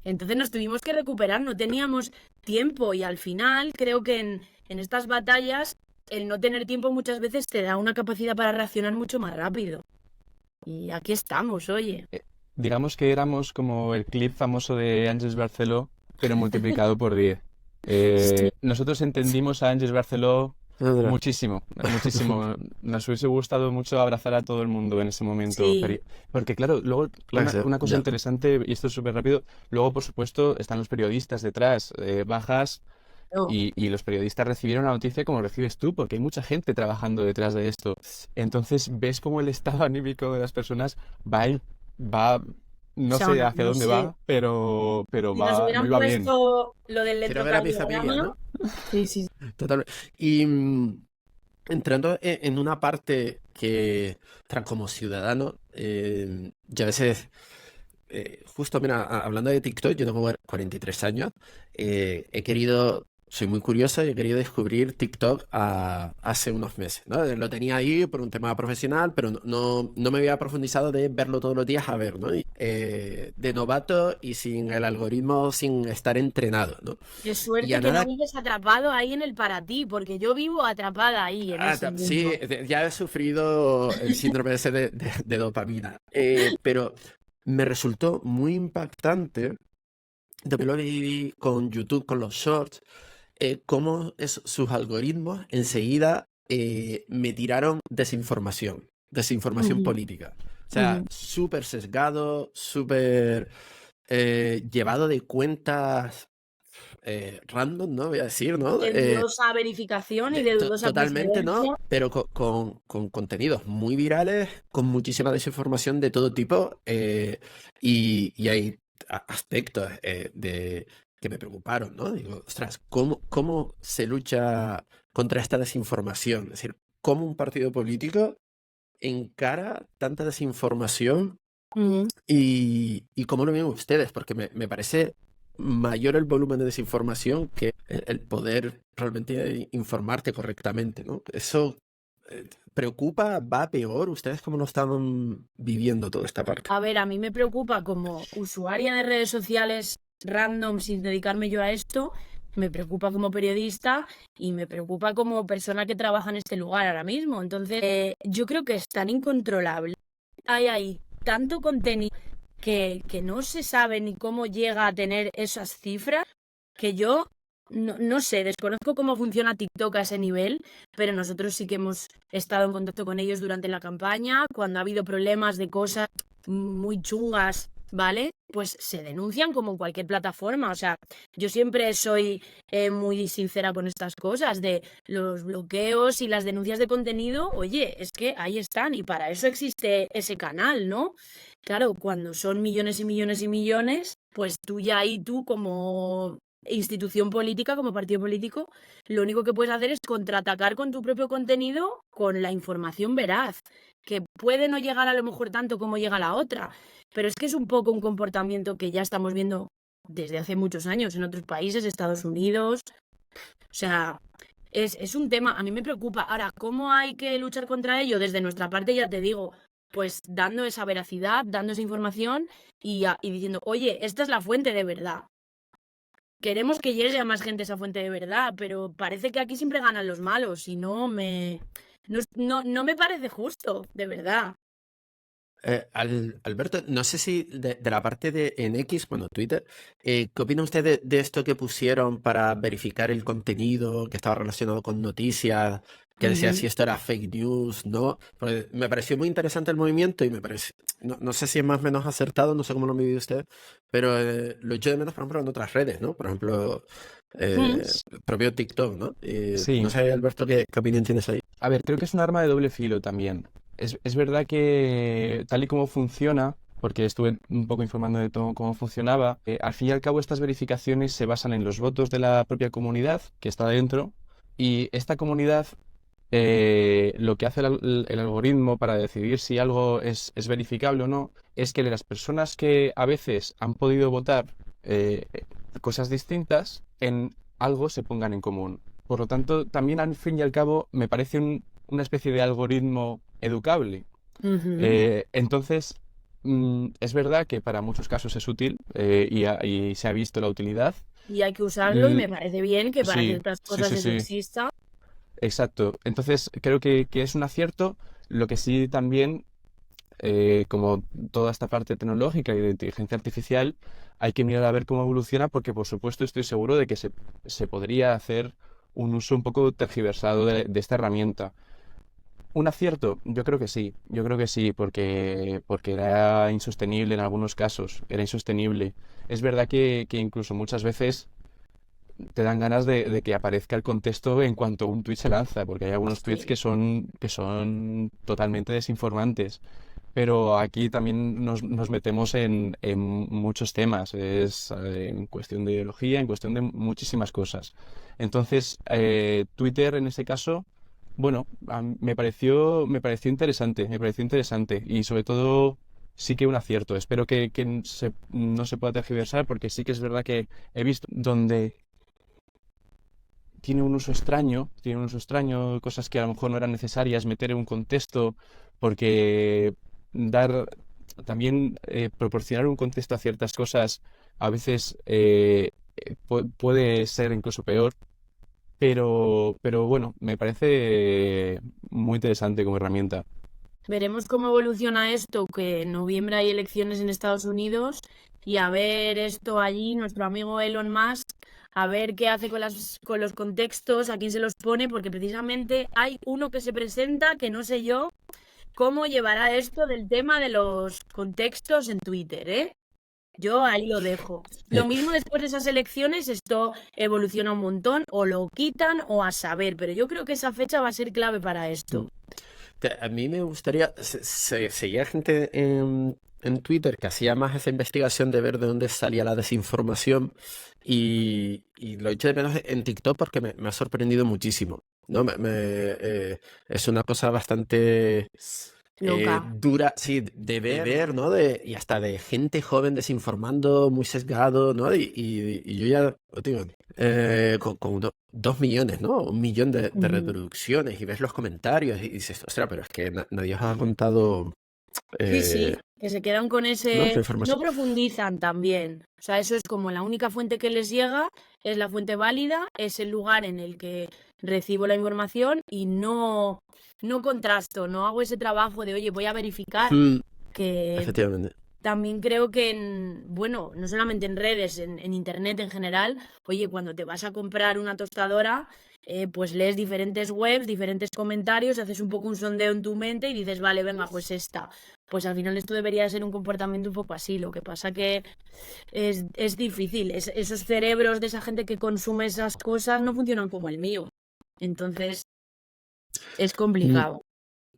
Entonces nos tuvimos que recuperar, no teníamos tiempo y al final creo que en estas batallas el no tener tiempo muchas veces te da una capacidad para reaccionar mucho más rápido. Y aquí estamos, oye. digamos que éramos como el clip famoso de Àngels Barceló, pero multiplicado por 10. Nosotros entendimos a Àngels Barceló muchísimo. Nos hubiese gustado mucho abrazar a todo el mundo en ese momento. Sí. Porque claro, luego una cosa interesante, y esto es súper rápido, luego por supuesto están los periodistas detrás. Bajas Claro. y los periodistas recibieron la noticia como recibes tú, porque hay mucha gente trabajando detrás de esto. Entonces ves cómo el estado anímico de las personas va, no O sea, sé hacia no dónde sé, va, pero si nos no hubieran iba bien. puesto lo del Quiero ver a mi familia, electrocardiograma, ¿no? sí, sí. Totalmente. Y entrando en una parte que, como ciudadano, yo a veces, justo, mira, hablando de TikTok, yo tengo 43 años, soy muy curioso y he querido descubrir TikTok hace unos meses, ¿no? Lo tenía ahí por un tema profesional, pero no me había profundizado de verlo todos los días a ver, ¿no? De novato y sin el algoritmo, sin estar entrenado, ¿no? Qué Y suerte a que no nada. vives atrapado ahí en el para ti, porque yo vivo atrapada ahí en ese Sí, mundo. ya he sufrido el síndrome ese de dopamina, pero me resultó muy impactante, también lo viví con YouTube, con los shorts, cómo sus algoritmos enseguida me tiraron desinformación Ujú, política. O sea, ujú. súper sesgado, súper llevado de cuentas random, ¿no? Voy a decir, ¿no? De dudosa verificación y de dudosa Totalmente, ¿no? procedencia. Pero con contenidos muy virales, con muchísima desinformación de todo tipo, y hay aspectos que me preocuparon, ¿no? Digo, ostras, ¿cómo se lucha contra esta desinformación? Es decir, ¿cómo un partido político encara tanta desinformación Ujú. y cómo lo ven ustedes? Porque me parece mayor el volumen de desinformación que el poder realmente informarte correctamente, ¿no? Eso preocupa, va peor. ¿Ustedes cómo lo están viviendo toda esta parte? A ver, a mí me preocupa como usuaria de redes sociales random sin dedicarme yo a esto, me preocupa como periodista y me preocupa como persona que trabaja en este lugar ahora mismo. Entonces, yo creo que es tan incontrolable. Hay ahí tanto contenido que no se sabe ni cómo llega a tener esas cifras, que yo no sé, desconozco cómo funciona TikTok a ese nivel, pero nosotros sí que hemos estado en contacto con ellos durante la campaña, cuando ha habido problemas de cosas muy chungas, ¿vale? Pues se denuncian como en cualquier plataforma. O sea, yo siempre soy muy sincera con estas cosas de los bloqueos y las denuncias de contenido. Oye, es que ahí están y para eso existe ese canal, ¿no? Claro, cuando son millones y millones y millones, pues tú como institución política, como partido político, lo único que puedes hacer es contraatacar con tu propio contenido con la información veraz, que puede no llegar a lo mejor tanto como llega la otra, pero es que es un poco un comportamiento que ya estamos viendo desde hace muchos años en otros países, Estados Unidos. O sea, es un tema, a mí me preocupa. Ahora, ¿cómo hay que luchar contra ello? Desde nuestra parte, ya te digo, pues dando esa veracidad, dando esa información y diciendo, oye, esta es la fuente de verdad. Queremos que llegue a más gente esa fuente de verdad, pero parece que aquí siempre ganan los malos y no me parece justo, de verdad. Alberto, no sé si de la parte de en X, bueno, Twitter, ¿qué opina usted de esto que pusieron para verificar el contenido que estaba relacionado con noticias, que decía Ujú. si esto era fake news, ¿no? Porque me pareció muy interesante el movimiento y no sé si es más o menos acertado, no sé cómo lo vivido usted, pero lo echo de menos, por ejemplo, en otras redes, ¿no? Por ejemplo, Mm. el propio TikTok, ¿no? No Sí, sé, Alberto, ¿qué opinión tienes ahí? a ver, creo que es un arma de doble filo también. Es verdad que tal y como funciona, porque estuve un poco informando de todo cómo funcionaba, al fin y al cabo estas verificaciones se basan en los votos de la propia comunidad que está dentro y esta comunidad lo que hace el algoritmo para decidir si algo es verificable o no es que las personas que a veces han podido votar eh, cosas distintas en algo se pongan en común. Por lo tanto, también al fin y al cabo me parece una especie de algoritmo educable. Ujú. Entonces, es verdad que para muchos casos es útil y se ha visto la utilidad. Y hay que usarlo y Mm, me parece bien que para sí, ciertas sí, cosas sí, eso sí, exista. exacto. Entonces, creo que es un acierto. Lo que sí también, como toda esta parte tecnológica y de inteligencia artificial, hay que mirar a ver cómo evoluciona porque, por supuesto, estoy seguro de que se podría hacer un uso un poco tergiversado de esta herramienta. Un acierto, yo creo que sí, porque era insostenible en algunos casos, era insostenible. Es verdad que incluso muchas veces te dan ganas de que aparezca el contexto en cuanto un tuit se lanza, porque hay algunos tweets Sí. que son totalmente desinformantes. Pero aquí también nos metemos en muchos temas, en cuestión de ideología, en cuestión de muchísimas cosas. Entonces, Twitter en ese caso, bueno, me pareció interesante y sobre todo sí que un acierto. Espero que no se pueda tergiversar porque sí que es verdad que he visto donde tiene un uso extraño, cosas que a lo mejor no eran necesarias meter en un contexto, porque dar, también proporcionar un contexto a ciertas cosas a veces puede ser incluso peor, pero bueno, me parece muy interesante como herramienta. Veremos cómo evoluciona esto, que en noviembre hay elecciones en Estados Unidos y a ver esto allí, nuestro amigo Elon Musk, a ver qué hace con los contextos, a quién se los pone, porque precisamente hay uno que se presenta que no sé yo cómo llevará esto del tema de los contextos en Twitter, ¿eh? Yo ahí lo dejo. Lo Eh, mismo después de esas elecciones, esto evoluciona un montón, o lo quitan o a saber, pero yo creo que esa fecha va a ser clave para esto. A mí me gustaría, seguía gente en Twitter que hacía más esa investigación de ver de dónde salía la desinformación y lo eché de menos en TikTok porque me ha sorprendido muchísimo, ¿no? Es una cosa bastante Loca. dura, sí, de ver, ¿no? Y hasta de gente joven desinformando, muy sesgado, ¿no? Y yo ya, digo, con 2 millones, ¿no? 1 millón de Ujú. reproducciones y ves los comentarios y dices, ostras, pero es que nadie os ha contado, Sí, sí, eh, que se quedan con ¿no? ese... La No información. profundizan también. O sea, eso es como la única fuente que les llega, es la fuente válida, es el lugar en el que recibo la información y no contrasto, no hago ese trabajo de, oye, voy a verificar Mm, que efectivamente. también creo que bueno, no solamente en redes, en internet en general, oye, cuando te vas a comprar una tostadora, pues lees diferentes webs, diferentes comentarios, haces un poco un sondeo en tu mente y dices, vale, venga, pues esta. Pues al final esto debería ser un comportamiento un poco así. Lo que pasa que es difícil. Esos cerebros de esa gente que consume esas cosas no funcionan como el mío. Entonces es Mm, complicado.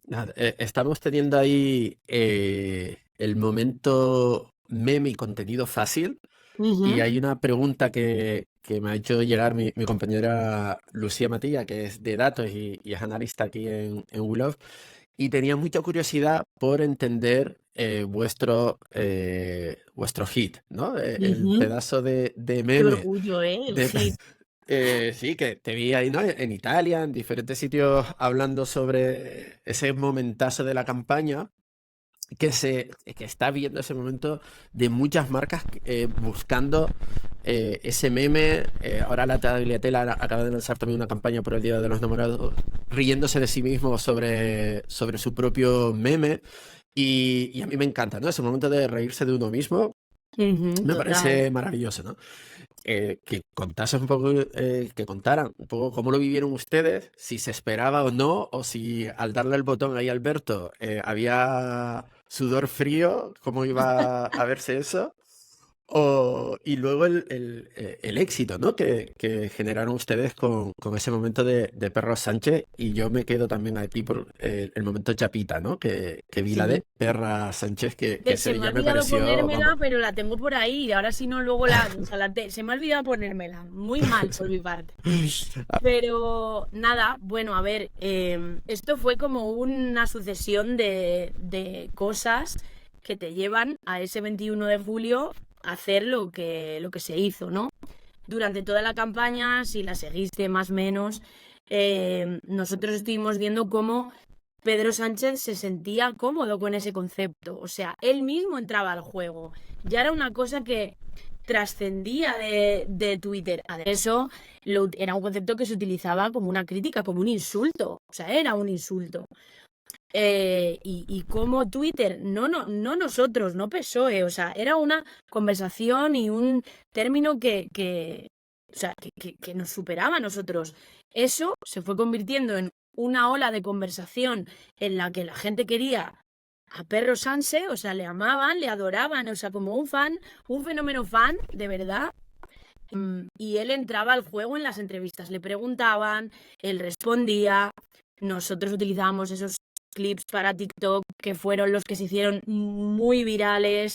nada, estamos teniendo ahí el momento meme y contenido fácil. Y Ujú. hay una pregunta que me ha hecho llegar mi compañera Lucía Matilla, que es de datos y es analista aquí en Willow, y tenía mucha curiosidad por entender vuestro hit, ¿no? El Ujú. pedazo de Qué meme. orgullo, ¿eh? El De, hit. sí, que te vi ahí, ¿no? En Italia, en diferentes sitios, hablando sobre ese momentazo de la campaña que está viendo ese momento de muchas marcas buscando ese meme. Ahora la Tagliatella acaba de lanzar también una campaña por el Día de los Enamorados, riéndose de sí mismo sobre su propio meme. Y a mí me encanta, ¿no? Ese momento de reírse de uno mismo Ujú, me total. parece maravilloso, ¿no? Que contasen un poco, que contaran un poco cómo lo vivieron ustedes, si se esperaba o no, o si al darle el botón ahí a Alberto había sudor frío, cómo iba a verse eso. Y luego el éxito, ¿no? Que generaron ustedes con ese momento de Perro Sánchez. Y yo me quedo también aquí por el momento Chapita, ¿no? Que vi la Sí. de Perra Sánchez, que Que se ese me ha ya me olvidado pareció, vamos. ponérmela, pero la tengo por ahí. Y ahora si no, luego o sea, se me ha olvidado ponérmela. Muy mal por mi parte. Pero nada, bueno, a ver, esto fue como una sucesión de cosas que te llevan a ese 21 de julio a hacer lo que se hizo, ¿no? Durante toda la campaña, si la seguiste más o menos, nosotros estuvimos viendo cómo Pedro Sánchez se sentía cómodo con ese concepto. O sea, él mismo entraba al juego. Ya era una cosa que trascendía de Twitter. Eso era un concepto que se utilizaba como una crítica, como un insulto. O sea, era un insulto. Y como Twitter, no nosotros, no PSOE, o sea, era una conversación y un término o sea, que nos superaba a nosotros. Eso se fue convirtiendo en una ola de conversación en la que la gente quería a Perro Sánchez, o sea, le amaban, le adoraban, o sea, como un fan, un fenómeno fan, de verdad. Y él entraba al juego en las entrevistas, le preguntaban, él respondía, nosotros utilizábamos esos clips para TikTok que fueron los que se hicieron muy virales.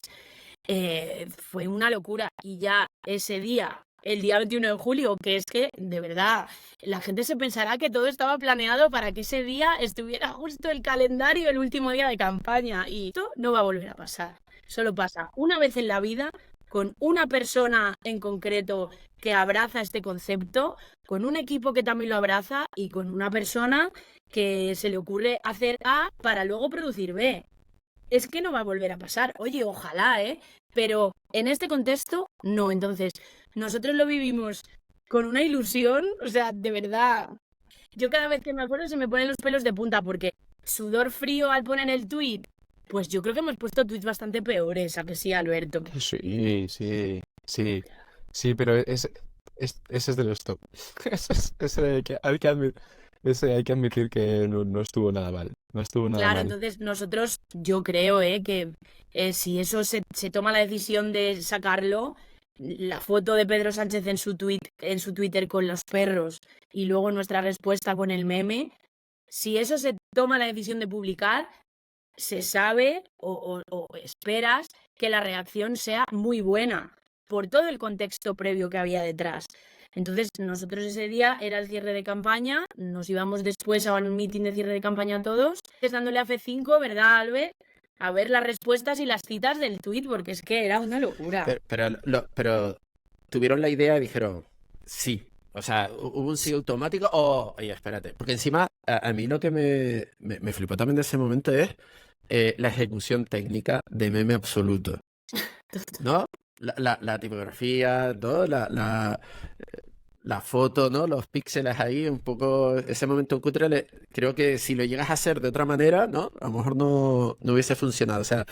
Fue una locura. Y ya ese día, el día 21 de julio, que es que, de verdad, la gente se pensará que todo estaba planeado para que ese día estuviera justo el calendario, el último día de campaña. Y esto no va a volver a pasar. Solo pasa una vez en la vida, con una persona en concreto que abraza este concepto, con un equipo que también lo abraza y con una persona que se le ocurre hacer A para luego producir B. Es que no va a volver a pasar. Oye, ojalá, pero en este contexto, no. Entonces, nosotros lo vivimos con una ilusión, o sea, de verdad. Yo cada vez que me acuerdo se me ponen los pelos de punta porque sudor frío al poner el tuit. Pues yo creo que hemos puesto tuits bastante peores, ¿a que sí, Alberto? Sí, pero ese es de los top. Ese hay que admitir que no estuvo nada mal. No estuvo nada Claro, mal. entonces nosotros, yo creo que si eso se toma la decisión de sacarlo, la foto de Pedro Sánchez en su Twitter con los perros y luego nuestra respuesta con el meme, si eso se toma la decisión de publicar, se sabe o esperas que la reacción sea muy buena por todo el contexto previo que había detrás. Entonces, nosotros ese día era el cierre de campaña, nos íbamos después a un meeting de cierre de campaña todos, dándole a F5, ¿verdad, Albert? A ver las respuestas y las citas del tuit, porque es que era una locura. Pero tuvieron la idea y dijeron, sí. O sea, hubo un sí automático. Oye, espérate. Porque encima, a mí lo que me flipó también de ese momento es la ejecución técnica de meme absoluto. ¿No? La tipografía, todo, la foto, ¿no? Los píxeles ahí, un poco ese momento cutre, creo que si lo llegas a hacer de otra manera, ¿no? A lo mejor no hubiese funcionado. O sea,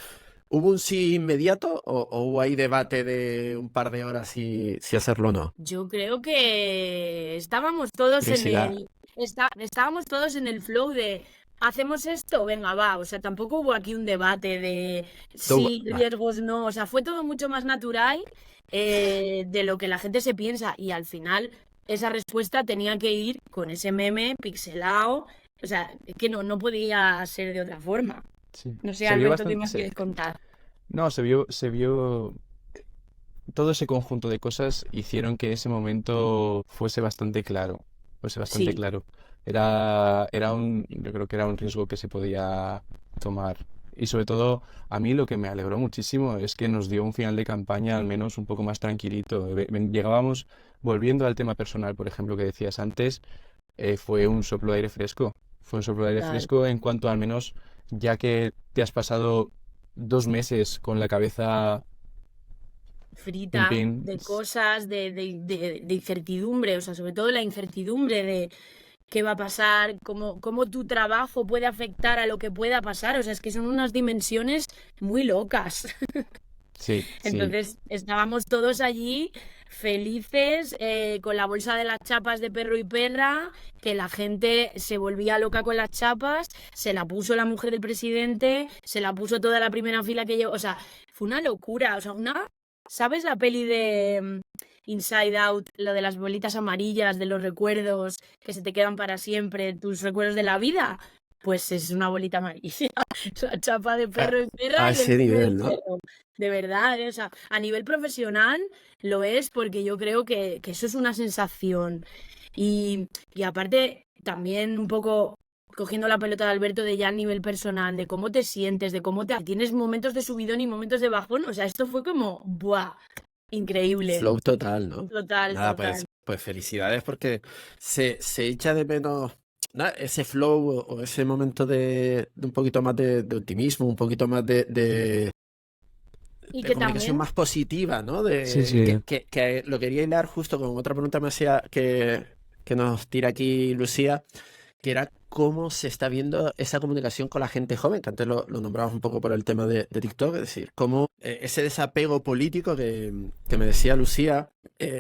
¿hubo un sí inmediato o hubo ahí debate de un par de horas si hacerlo o no? Yo creo que estábamos todos Curiosidad. estábamos todos en el flow de ¿hacemos esto? Venga, va. O sea, tampoco hubo aquí un debate de sí, riesgos, no. O sea, fue todo mucho más natural de lo que la gente se piensa. Y al final, esa respuesta tenía que ir con ese meme pixelado. O sea, es que no podía ser de otra forma. Sí. No sé, Se vio Alberto, ¿qué bastante. más quieres contar? No, se vio. Todo ese conjunto de cosas hicieron que ese momento fuese bastante claro. Sí. Yo creo que era un riesgo que se podía tomar. Y sobre todo, a mí lo que me alegró muchísimo es que nos dio un final de campaña al menos un poco más tranquilito. Llegábamos, volviendo al tema personal, por ejemplo, que decías antes, fue un soplo de aire fresco. Fue un soplo de aire Total. fresco en cuanto al menos, ya que te has pasado 2 meses con la cabeza Frita pin. de cosas, de incertidumbre, o sea, sobre todo la incertidumbre de qué va a pasar, cómo tu trabajo puede afectar a lo que pueda pasar, o sea, es que son unas dimensiones muy locas. Sí. Entonces estábamos todos allí felices, con la bolsa de las chapas de perro y perra, que la gente se volvía loca con las chapas, se la puso la mujer del presidente, se la puso toda la primera fila que llevó, o sea, fue una locura, o sea, ¿sabes la peli de Inside Out, lo de las bolitas amarillas, de los recuerdos que se te quedan para siempre, tus recuerdos de la vida? Pues es una bolita amarilla, la chapa de perro y perra A y el ese nombre del nivel, ¿no? perro. De verdad, o sea, a nivel profesional lo es porque yo creo que eso es una sensación. Y aparte, también un poco cogiendo la pelota de Alberto de ya a nivel personal, de cómo te sientes, de cómo tienes momentos de subidón y momentos de bajón. O sea, esto fue como, ¡buah! Increíble. Flow total, ¿no? Total, Nada, total. pues felicidades porque se echa de menos nada, ese flow o ese momento de un poquito más de optimismo, un poquito más de Y que comunicación también, más positiva, ¿no? Sí. Que lo quería hilar justo con otra pregunta me hacía que nos tira aquí Lucía, que era cómo se está viendo esa comunicación con la gente joven, que antes lo nombrabas un poco por el tema de TikTok, es decir, cómo ese desapego político que me decía Lucía,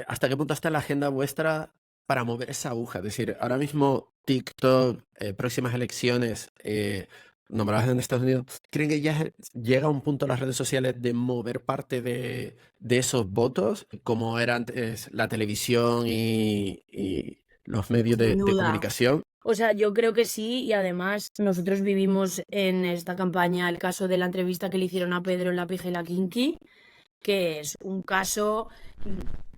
hasta qué punto está en la agenda vuestra para mover esa aguja. Es decir, ahora mismo TikTok, próximas elecciones, nombradas en Estados Unidos, ¿creen que ya llega un punto en las redes sociales de mover parte de esos votos, como era antes la televisión y los medios Sin de duda. comunicación? O sea, yo creo que sí, y además nosotros vivimos en esta campaña el caso de la entrevista que le hicieron a Pedro en La Pija y la Kinky, que es un caso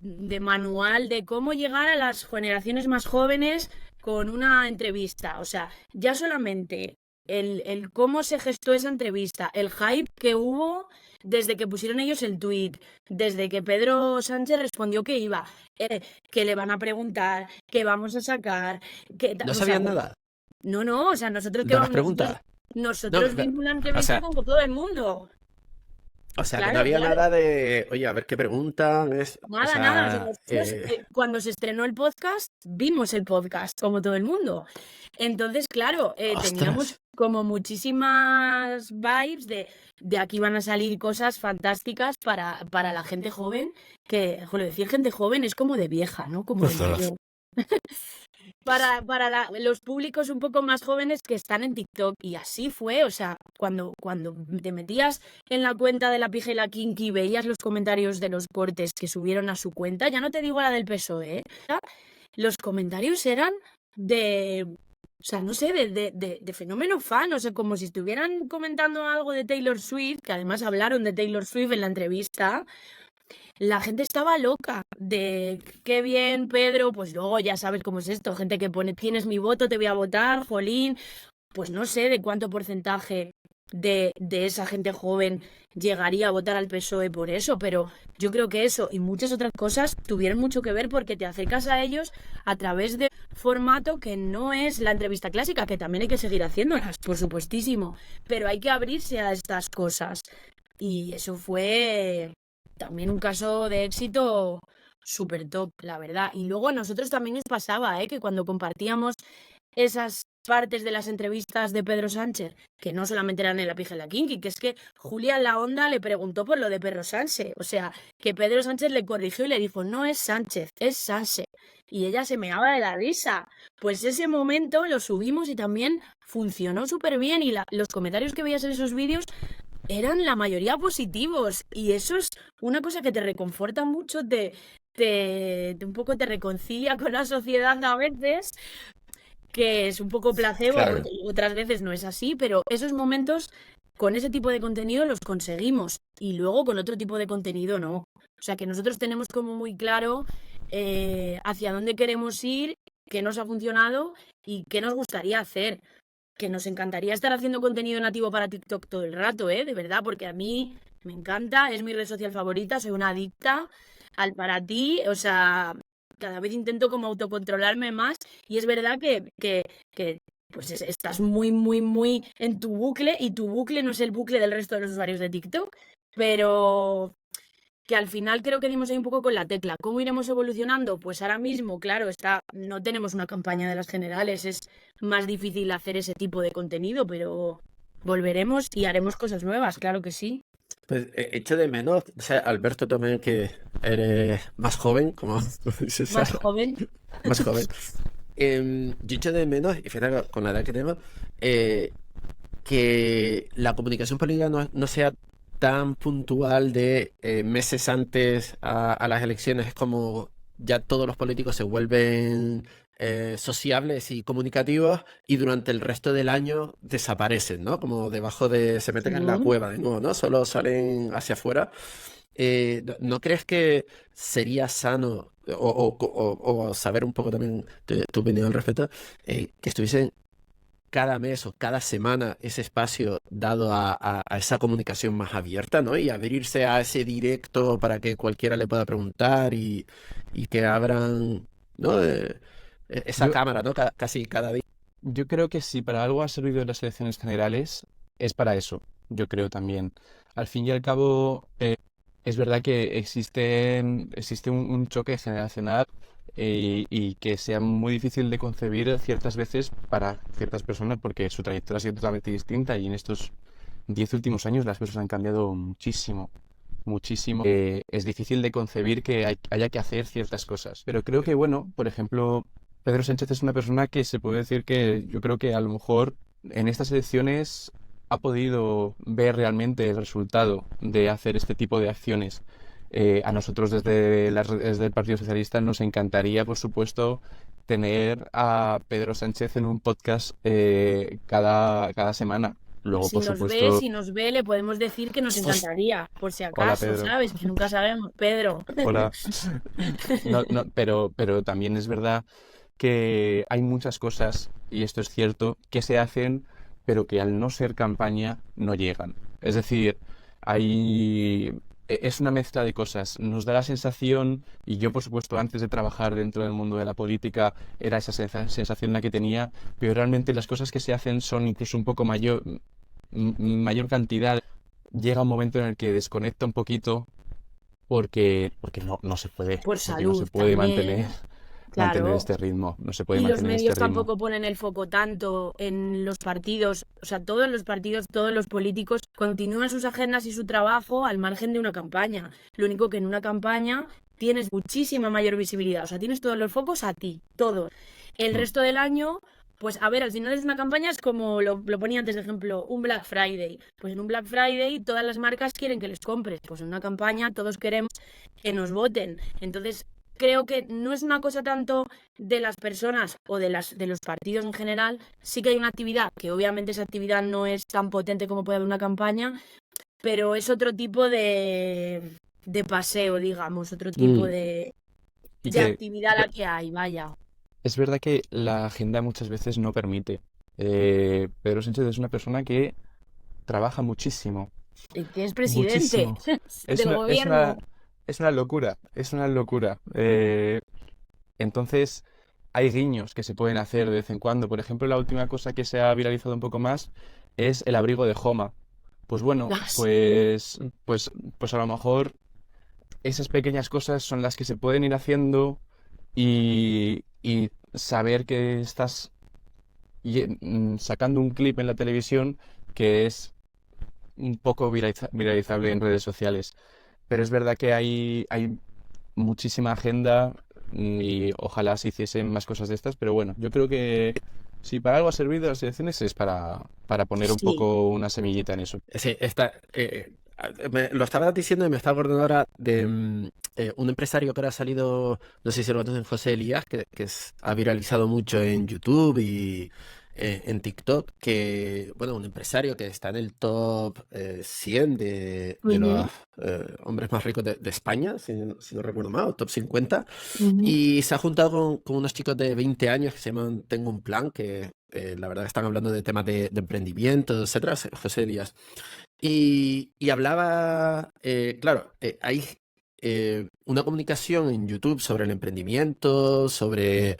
de manual de cómo llegar a las generaciones más jóvenes con una entrevista. O sea, ya solamente el cómo se gestó esa entrevista, el hype que hubo desde que pusieron ellos el tuit, desde que Pedro Sánchez respondió que iba, que le van a preguntar, que vamos a sacar, ¿No o sea, sabían nada no, o sea, nosotros que de las vamos, preguntas? No, nosotros vimos la o entrevista sea, como todo el mundo. que no Claro, había claro. nada de, oye, a ver qué preguntan, o Nada, nada. O sea, sea, nosotros, cuando se estrenó el podcast, vimos el podcast, como todo el mundo. Entonces, claro, teníamos ostras, como muchísimas vibes de aquí van a salir cosas fantásticas para la gente joven, que, joder, decir gente joven es como de vieja, ¿no? Como de mayor. Para los públicos un poco más jóvenes que están en TikTok. Y así fue, o sea, cuando te metías en la cuenta de La Pija y la Kinky y veías los comentarios de los cortes que subieron a su cuenta, ya no te digo la del PSOE, los comentarios eran de, o sea, no sé, de fenómeno fan, o sea, como si estuvieran comentando algo de Taylor Swift, que además hablaron de Taylor Swift en la entrevista. La gente estaba loca de qué bien, Pedro, pues luego ya sabes cómo es esto, gente que pone, tienes mi voto, te voy a votar, jolín, pues no sé de cuánto porcentaje de esa gente joven llegaría a votar al PSOE por eso, pero yo creo que eso y muchas otras cosas tuvieron mucho que ver porque te acercas a ellos a través de formato que no es la entrevista clásica, que también hay que seguir haciéndolas, por supuestísimo, pero hay que abrirse a estas cosas. Y eso fue también un caso de éxito súper top, la verdad. Y luego a nosotros también nos pasaba, que cuando compartíamos esas partes de las entrevistas de Pedro Sánchez, que no solamente eran en La Pija y la Kinky, que es que Julia en la Onda le preguntó por lo de Pedro Sánchez. O sea, que Pedro Sánchez le corrigió y le dijo, no es Sánchez, es Sánchez. Y ella se meaba de la risa. Pues ese momento lo subimos y también funcionó súper bien. Y los comentarios que veías en esos vídeos eran la mayoría positivos y eso es una cosa que te reconforta mucho, te un poco te reconcilia con la sociedad a veces, que es un poco placebo claro. porque otras veces no es así, pero esos momentos con ese tipo de contenido los conseguimos y luego con otro tipo de contenido no. O sea que nosotros tenemos como muy claro hacia dónde queremos ir, qué nos ha funcionado y qué nos gustaría hacer, que nos encantaría estar haciendo contenido nativo para TikTok todo el rato, de verdad, porque a mí me encanta, es mi red social favorita, soy una adicta al para ti, o sea, cada vez intento como autocontrolarme más y es verdad que pues estás muy, muy, muy en tu bucle y tu bucle no es el bucle del resto de los usuarios de TikTok, pero que al final creo que dimos ahí un poco con la tecla. ¿Cómo iremos evolucionando? Pues ahora mismo, claro, no tenemos una campaña de las generales, es más difícil hacer ese tipo de contenido, pero volveremos y haremos cosas nuevas, claro que sí. Pues echo de menos, o sea, Alberto también que eres más joven, como dices, Más Sara, joven. más joven. Yo echo de menos, y fíjate con la edad que tengo, que la comunicación política no sea tan puntual de meses antes a las elecciones. Es como ya todos los políticos se vuelven sociables y comunicativos y durante el resto del año desaparecen, ¿no? Como se meten en la Mm. cueva de nuevo, ¿no? Solo salen hacia afuera. ¿No crees que sería sano o saber un poco también tu opinión al respecto, que estuviesen cada mes o cada semana ese espacio dado a esa comunicación más abierta, ¿no? Y abrirse a ese directo para que cualquiera le pueda preguntar y que abran, ¿no? Esa Yo, cámara, ¿no? Casi cada día. yo creo que si para algo ha servido las elecciones generales, es para eso. Yo creo también. Al fin y al cabo, es verdad que existe un choque generacional y que sea muy difícil de concebir ciertas veces para ciertas personas porque su trayectoria ha sido totalmente distinta y en estos 10 últimos años las cosas han cambiado muchísimo, muchísimo. Es difícil de concebir que haya que hacer ciertas cosas. Pero creo que, bueno, por ejemplo, Pedro Sánchez es una persona que se puede decir que yo creo que a lo mejor en estas elecciones ha podido ver realmente el resultado de hacer este tipo de acciones. A nosotros desde el Partido Socialista nos encantaría, por supuesto, tener a Pedro Sánchez en un podcast cada semana. Luego, Si por supuesto, nos ve, le podemos decir que nos encantaría, por si hola acaso, Pedro, ¿sabes? Que nunca sabemos. Pedro. hola. No, no, pero también es verdad que hay muchas cosas, y esto es cierto, que se hacen, pero que al no ser campaña no llegan. Es decir, es una mezcla de cosas. Nos da la sensación, y yo por supuesto antes de trabajar dentro del mundo de la política era esa sensación la que tenía, pero realmente las cosas que se hacen son incluso un poco mayor cantidad. Llega un momento en el que desconecta un poquito porque no se puede, Por porque no se salud puede también, mantener claro. este ritmo, no se puede Y los mantener este medios ritmo. tampoco ponen el foco tanto en los partidos, o sea, todos los partidos, todos los políticos continúan sus agendas y su trabajo al margen de una campaña. Lo único que en una campaña tienes muchísima mayor visibilidad, o sea, tienes todos los focos a ti, todos. El Mm. resto del año, pues a ver, al final es una campaña, es como lo ponía antes de ejemplo, un Black Friday. Pues en un Black Friday todas las marcas quieren que les compres, pues en una campaña todos queremos que nos voten. Entonces, creo que no es una cosa tanto de las personas o de los partidos en general. Sí que hay una actividad, que obviamente esa actividad no es tan potente como puede haber una campaña, pero es otro tipo de paseo, digamos, otro tipo Mm. Y de que actividad la que hay, vaya. es verdad que la agenda muchas veces no permite. Pedro Sánchez es una persona que trabaja muchísimo, Y que es presidente muchísimo. Es del una, es gobierno. una, es una locura, es una locura. Entonces, hay guiños que se pueden hacer de vez en cuando. Por ejemplo, la última cosa que se ha viralizado un poco más es el abrigo de Homa. Pues bueno, Ah, sí. pues a lo mejor esas pequeñas cosas son las que se pueden ir haciendo y saber que estás sacando un clip en la televisión que es un poco viralizable en redes sociales. Pero es verdad que hay muchísima agenda y ojalá se hiciesen más cosas de estas, pero bueno, yo creo que si para algo ha servido las elecciones es para poner un Sí. poco una semillita en eso. Sí, lo estaba diciendo y me estaba acordando ahora de un empresario que ahora ha salido, no sé si lo conocen, José Elías, ha viralizado mucho en YouTube y en TikTok, que, bueno, un empresario que está en el top 100 de Ujú, los hombres más ricos de España, si no recuerdo mal, o top 50, ujú. y se ha juntado con unos chicos de 20 años que se llaman Tengo un Plan, que la verdad que están hablando de temas de emprendimiento, etcétera, José Díaz. Y hablaba, claro, hay una comunicación en YouTube sobre el emprendimiento, sobre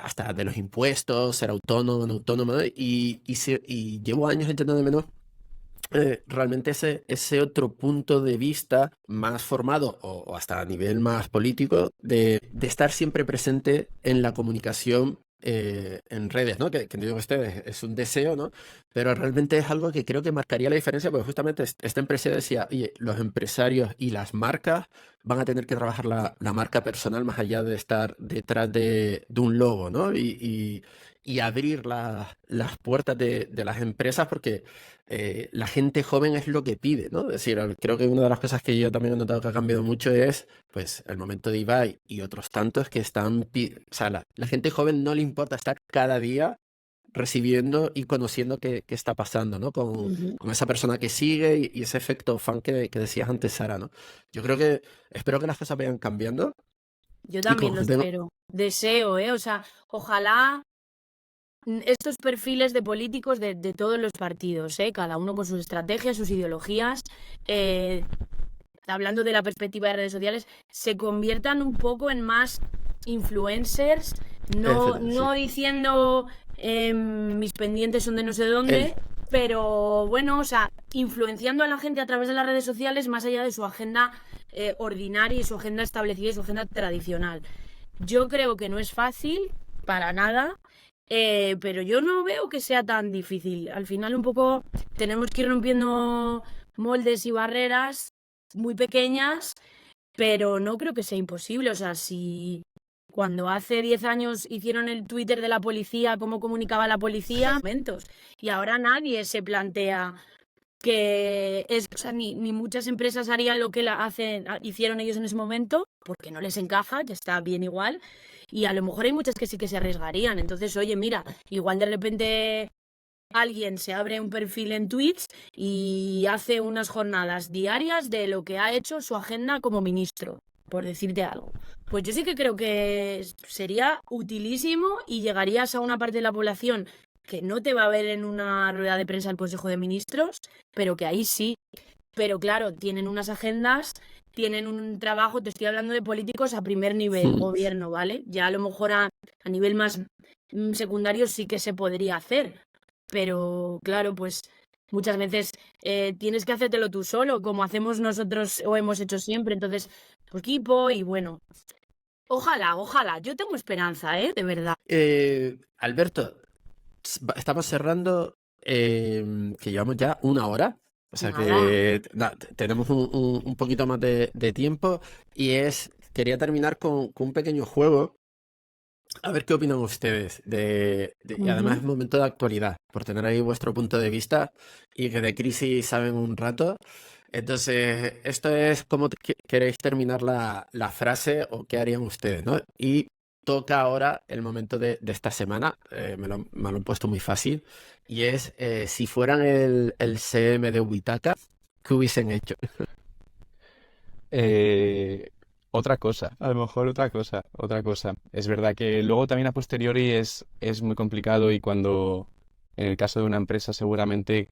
hasta de los impuestos, ser autónomo, no autónomo, ¿no? Y llevo años echando menos realmente ese otro punto de vista más formado o hasta a nivel más político de estar siempre presente en la comunicación en redes, ¿no? Que digo que es un deseo, ¿no? Pero realmente es algo que creo que marcaría la diferencia porque justamente esta empresa decía, oye, los empresarios y las marcas van a tener que trabajar la marca personal más allá de estar detrás de un logo, ¿no? Y abrir las puertas de las empresas porque la gente joven es lo que pide, ¿no? Es decir, creo que una de las cosas que yo también he notado que ha cambiado mucho es, pues, el momento de Ibai y otros tantos que o sea, la gente joven no le importa estar cada día recibiendo y conociendo qué está pasando, ¿no? Ujú. Con esa persona que sigue y ese efecto fan que decías antes, Sara, ¿no? Yo creo que, espero que las cosas vayan cambiando Yo y también como lo tengo... espero. Deseo, ¿eh? O sea, ojalá estos perfiles de políticos de todos los partidos, ¿eh? Cada uno con sus estrategias, sus ideologías, eh, hablando de la perspectiva de redes sociales, se conviertan un poco en más influencers, Sí. no diciendo mis pendientes son de no sé El, dónde, pero bueno, o sea, influenciando a la gente a través de las redes sociales más allá de su agenda ordinaria y su agenda establecida y su agenda tradicional. Yo creo que no es fácil, para nada, pero yo no veo que sea tan difícil. Al final un poco tenemos que ir rompiendo moldes y barreras muy pequeñas, pero no creo que sea imposible. O sea, si Cuando hace 10 años hicieron el Twitter de la policía, cómo comunicaba la policía, momentos. Y ahora nadie se plantea que es, o sea, ni muchas empresas harían lo que hicieron ellos en ese momento, porque no les encaja, que está bien igual. Y a lo mejor hay muchas que sí que se arriesgarían. Entonces, oye, mira, igual de repente alguien se abre un perfil en Twitch y hace unas jornadas diarias de lo que ha hecho su agenda como ministro, por decirte algo. Pues yo sí que creo que sería utilísimo y llegarías a una parte de la población que no te va a ver en una rueda de prensa del Consejo de Ministros, pero que ahí sí. Pero claro, tienen unas agendas, tienen un trabajo, te estoy hablando de políticos a primer nivel, gobierno, ¿vale? Ya a lo mejor a nivel más secundario sí que se podría hacer. Pero claro, pues muchas veces tienes que hacértelo tú solo, como hacemos nosotros o hemos hecho siempre. Entonces, pues equipo y bueno, ojalá. Yo tengo esperanza, de verdad. Alberto, estamos cerrando, que llevamos ya 1 hora. O sea Nada. que tenemos un poquito más de tiempo y quería terminar con un pequeño juego. A ver qué opinan ustedes y además es momento de actualidad, por tener ahí vuestro punto de vista y que de crisis saben un rato. Entonces, esto es cómo queréis terminar la frase o qué harían ustedes, ¿no? Y toca ahora el momento de esta semana, me lo han puesto muy fácil, y es si fueran el CM de Witaka, ¿qué hubiesen hecho? Otra cosa, a lo mejor otra cosa. Es verdad que luego también a posteriori es muy complicado y en el caso de una empresa seguramente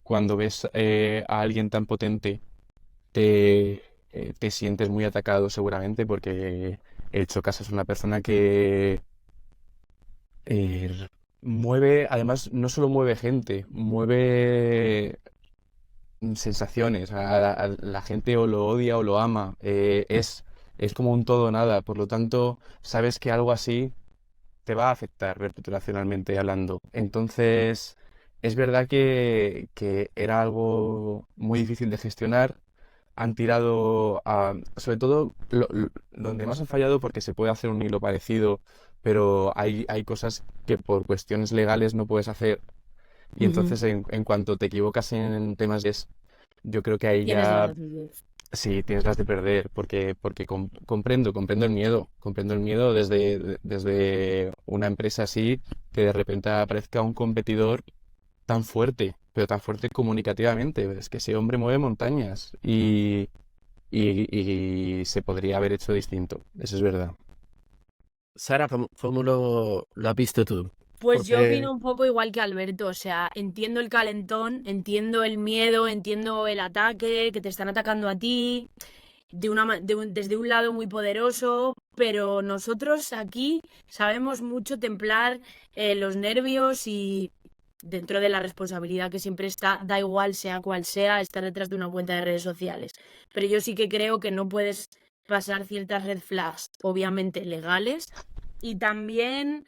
cuando ves a alguien tan potente te sientes muy atacado seguramente porque el Chocas es una persona que mueve, además no solo mueve gente, mueve sensaciones. A la gente o lo odia o lo ama. Es como un todo o nada. Por lo tanto, sabes que algo así te va a afectar reputacionalmente hablando. Entonces, es verdad que era algo muy difícil de gestionar. Han tirado a, sobre todo, donde más han fallado porque se puede hacer un hilo parecido, pero hay cosas que por cuestiones legales no puedes hacer. Y entonces, en cuanto te equivocas en temas de yo creo que ahí Tienes ya razón. sí tienes las de perder, porque comprendo el miedo desde una empresa así que de repente aparezca un competidor tan fuerte, pero tan fuerte comunicativamente. Es que ese hombre mueve montañas y se podría haber hecho distinto, eso es verdad. Sara, ¿cómo lo has visto tú? Pues yo Porque opino un poco igual que Alberto, o sea, entiendo el calentón, entiendo el miedo, entiendo el ataque, que te están atacando a ti, desde un lado muy poderoso, pero nosotros aquí sabemos mucho templar los nervios y dentro de la responsabilidad que siempre está, da igual sea cual sea, estar detrás de una cuenta de redes sociales. Pero yo sí que creo que no puedes pasar ciertas red flags, obviamente legales, y también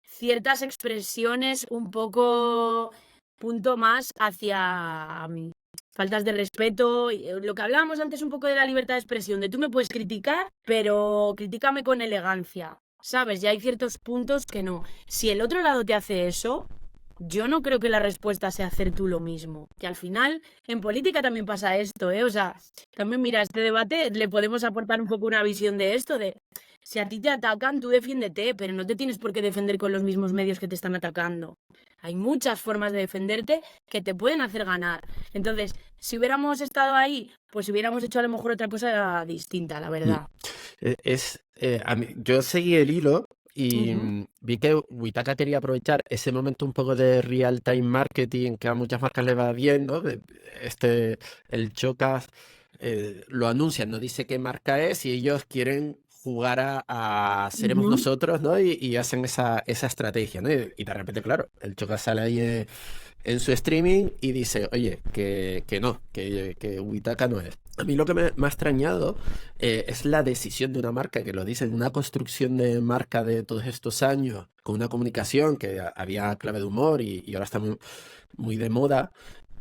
ciertas expresiones un poco punto más hacia faltas de respeto, lo que hablábamos antes un poco de la libertad de expresión, de tú me puedes criticar, pero critícame con elegancia, ¿sabes? Ya hay ciertos puntos que no. Si el otro lado te hace eso, yo no creo que la respuesta sea hacer tú lo mismo. Que al final, en política también pasa esto, ¿eh? O sea, también mira, este debate le podemos aportar un poco una visión de esto, de si a ti te atacan, tú defiéndete, pero no te tienes por qué defender con los mismos medios que te están atacando. Hay muchas formas de defenderte que te pueden hacer ganar. Entonces, si hubiéramos estado ahí, pues hubiéramos hecho a lo mejor otra cosa distinta, la verdad. Yo seguí el hilo y Ujú. vi que Witaka quería aprovechar ese momento un poco de real-time marketing que a muchas marcas le va bien, ¿no? El Chocas lo anuncian, no dice qué marca es y ellos quieren jugar a seremos Ujú. nosotros, ¿no? Y hacen esa estrategia, ¿no? Y de repente, claro, el Chocas sale ahí en su streaming y dice, oye, que no, que Witaka no es. A mí lo que me ha extrañado es la decisión de una marca, que lo dice, una construcción de marca de todos estos años, con una comunicación que había clave de humor y ahora está muy, muy de moda,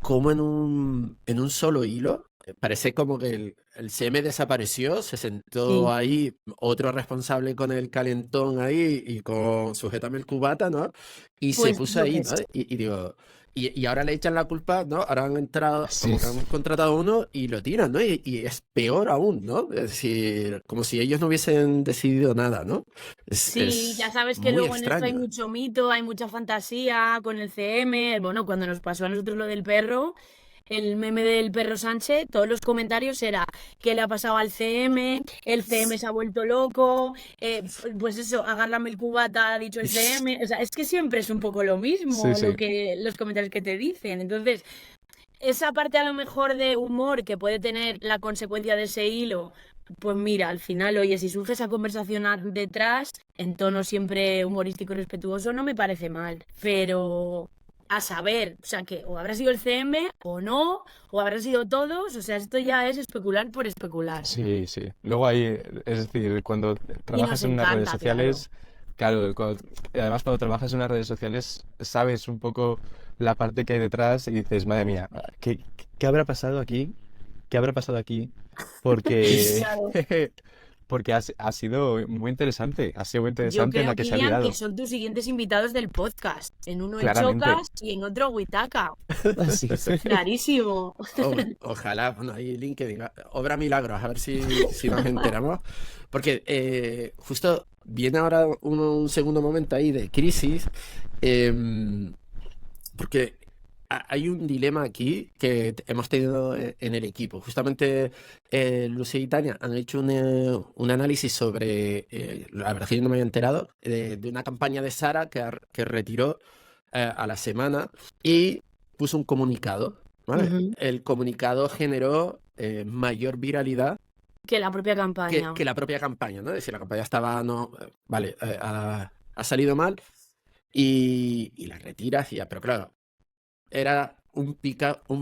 como en un solo hilo parece como que el CM desapareció, se sentó Sí, ahí otro responsable con el calentón ahí y con sujétame el cubata, ¿no? Y se pues puso yo ahí, qué ¿no? sé. Y digo, y ahora le echan la culpa, ¿no? Ahora han entrado, Sí, como que han contratado a uno y lo tiran, ¿no? Y es peor aún, ¿no? Es decir, como si ellos no hubiesen decidido nada, ¿no? Sí, ya Es sabes que muy luego en esto hay extraño. mucho mito, hay mucha fantasía con el CM. Bueno, cuando nos pasó a nosotros lo del perro, el meme del perro Sánchez, todos los comentarios era ¿qué le ha pasado al CM? El CM se ha vuelto loco, pues eso, agárrame el cubata, ha dicho el CM. O sea, es que siempre es un poco lo sí, mismo lo sí. que los comentarios que te dicen. Entonces, esa parte a lo mejor de humor que puede tener la consecuencia de ese hilo, pues mira, al final, oye, si surge esa conversación detrás, en tono siempre humorístico y respetuoso, no me parece mal. Pero a saber, o sea, que o habrá sido el CM o no, o habrá sido todos, o sea, esto ya es especular por especular. Sí, sí. Luego hay, es decir, cuando Y nos trabajas en unas redes encanta, claro. sociales, claro, además cuando trabajas en unas redes sociales, sabes un poco la parte que hay detrás y dices, madre mía, ¿qué habrá pasado aquí? ¿Qué habrá pasado aquí? Porque, Claro. porque ha sido muy interesante, ha sido muy Yo interesante creo, la que se ha Kilian, que liado, son tus siguientes invitados del podcast. En uno el claramente. Chocas y en otro Huitaca. Sí. Clarísimo. Ojalá, bueno, ahí LinkedIn, obra milagros, a ver si nos enteramos. Porque justo viene ahora un segundo momento ahí de crisis, em, porque hay un dilema aquí que hemos tenido en el equipo. Justamente Lucía y Tania han hecho un análisis sobre, la verdad es que yo no me había enterado, de una campaña de Sara que retiró a la semana y puso un comunicado, ¿vale? Ujú. El comunicado generó mayor viralidad Que la propia campaña. que la propia campaña, ¿no? Es decir, la campaña estaba, no, vale, ha salido mal y la retiras y ya, pero claro, era un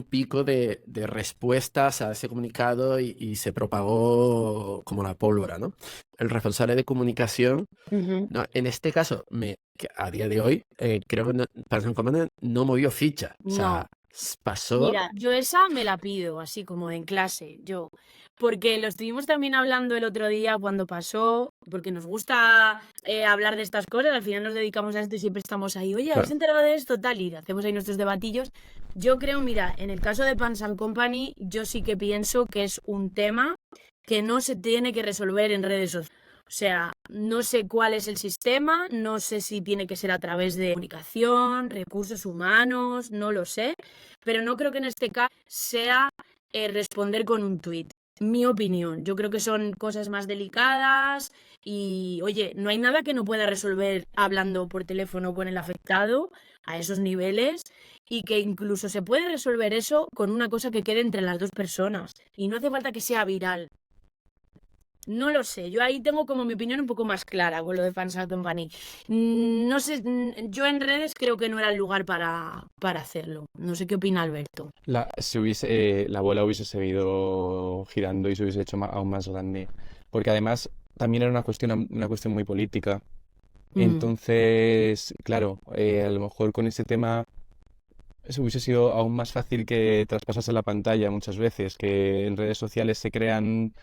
pico de respuestas a ese comunicado y se propagó como la pólvora, ¿no? El responsable de comunicación, Ujú. no, en este caso, que a día de hoy, creo que Panson Command no movió ficha. O sea, No, pasó. mira, yo esa me la pido, así como en clase, yo. Porque lo estuvimos también hablando el otro día cuando pasó, porque nos gusta hablar de estas cosas, al final nos dedicamos a esto y siempre estamos ahí, oye, ¿habéis Claro. enterado de esto? Tal, y hacemos ahí nuestros debatillos. Yo creo, mira, en el caso de Pans and Company, yo sí que pienso que es un tema que no se tiene que resolver en redes sociales. O sea, no sé cuál es el sistema, no sé si tiene que ser a través de comunicación, recursos humanos, no lo sé, pero no creo que en este caso sea responder con un tuit. Mi opinión, yo creo que son cosas más delicadas y, oye, no hay nada que no pueda resolver hablando por teléfono con el afectado a esos niveles y que incluso se puede resolver eso con una cosa que quede entre las dos personas y no hace falta que sea viral. No lo sé, yo ahí tengo como mi opinión un poco más clara con lo de Fans and Company. No sé, yo en redes creo que no era el lugar para hacerlo. No sé qué opina Alberto. La bola hubiese seguido girando y se hubiese hecho aún más grande, porque además también era una cuestión muy política. Mm, Entonces, claro, a lo mejor con ese tema eso hubiese sido aún más fácil que traspasase la pantalla muchas veces, que en redes sociales se crean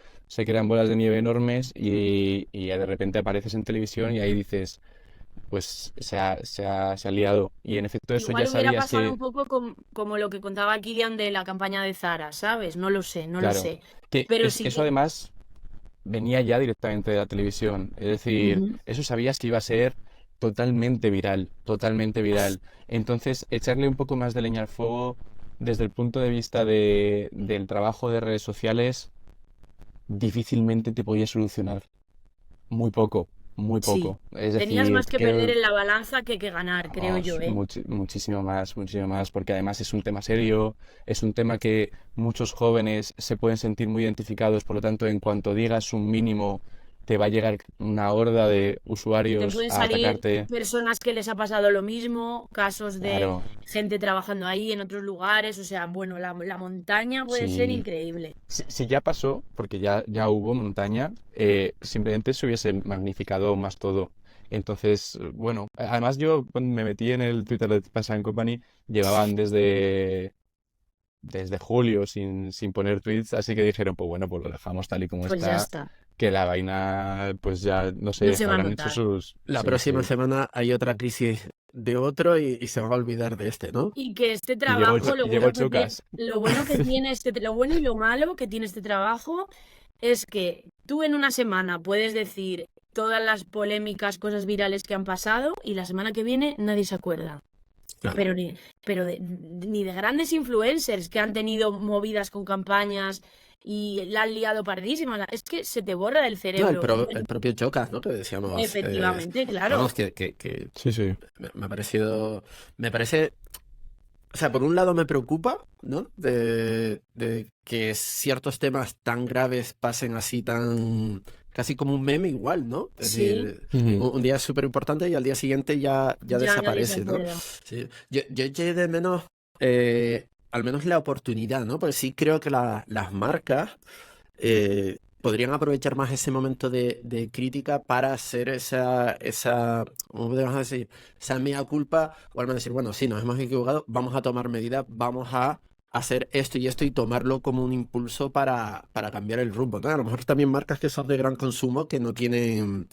bolas de nieve enormes y ya de repente apareces en televisión y ahí dices, pues se ha liado. Y en efecto eso ya Igual hubiera sabías pasado un que, poco como lo que contaba Kilian de la campaña de Zara, ¿sabes? No lo sé, no lo claro, sé. que Pero sí eso que... además venía ya directamente de la televisión. Es decir, Ujú. eso sabías que iba a ser totalmente viral, totalmente viral. Entonces, echarle un poco más de leña al fuego desde el punto de vista del trabajo de redes sociales, difícilmente te podía solucionar. Muy poco, muy Sí, poco. Es tenías decir, más que perder en la balanza que ganar, creo yo, vamos, ¿eh? muchísimo más, porque además es un tema serio, es un tema que muchos jóvenes se pueden sentir muy identificados, por lo tanto, en cuanto digas un mínimo, te va a llegar una horda de Y te usuarios pueden a salir atacarte. personas que les ha pasado lo mismo, casos de Claro, gente trabajando ahí en otros lugares, o sea, bueno, la montaña puede ser si, increíble. si ya pasó, porque ya hubo montaña, simplemente se hubiese magnificado más todo. Entonces, bueno, además yo cuando me metí en el Twitter de Pasan Company, llevaban desde julio sin poner tweets, así que dijeron, pues bueno, pues lo dejamos tal y como Pues ya está, está. que la vaina, pues ya, no No sé, se va a habrán hecho notar. sus... La Sí, próxima sí. semana hay otra crisis de otro y se van a olvidar de este, ¿no? Y que este Y llegó trabajo, y llegó Chucas. lo bueno que tiene lo bueno y lo malo que tiene este trabajo es que tú en una semana puedes decir todas las polémicas, cosas virales que han pasado y la semana que viene nadie se acuerda. Claro. Ni de grandes influencers que han tenido movidas con campañas y la han liado pardísima. Es que se te borra del No, cerebro. el propio Chocas, ¿no? Que decíamos. Efectivamente, claro. Vamos, que Sí, sí. me ha parecido. Me parece. O sea, por un lado me preocupa, ¿no? De que ciertos temas tan graves pasen así tan. Casi como un meme igual, ¿no? Es Sí. decir, Ujú. un día es súper importante y al día siguiente ya Ya nadie se desaparece, ¿no? acuerda. Sí. Yo eché de menos, al menos la oportunidad, ¿no? Porque sí creo que las marcas podrían aprovechar más ese momento de crítica para hacer ¿cómo podemos decir? Esa mea culpa, o al menos decir, bueno, sí, nos hemos equivocado, vamos a tomar medidas, vamos a hacer esto y esto y tomarlo como un impulso para cambiar el rumbo, ¿no? A lo mejor también marcas que son de gran consumo que no tienen,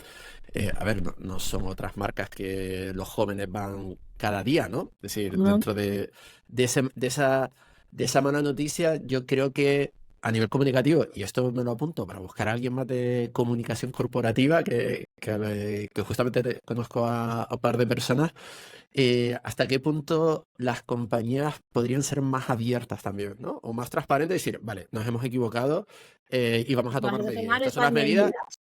a ver, no son otras marcas que los jóvenes van cada día, ¿no? Es decir, No. dentro de esa mala noticia, yo creo que a nivel comunicativo, y esto me lo apunto para buscar a alguien más de comunicación corporativa, que justamente conozco a un par de personas, hasta qué punto las compañías podrían ser más abiertas también, ¿no? O más transparentes y decir, vale, nos hemos equivocado y vamos a tomar Vamos a medidas. tomar Estas son estas las medidas medidas.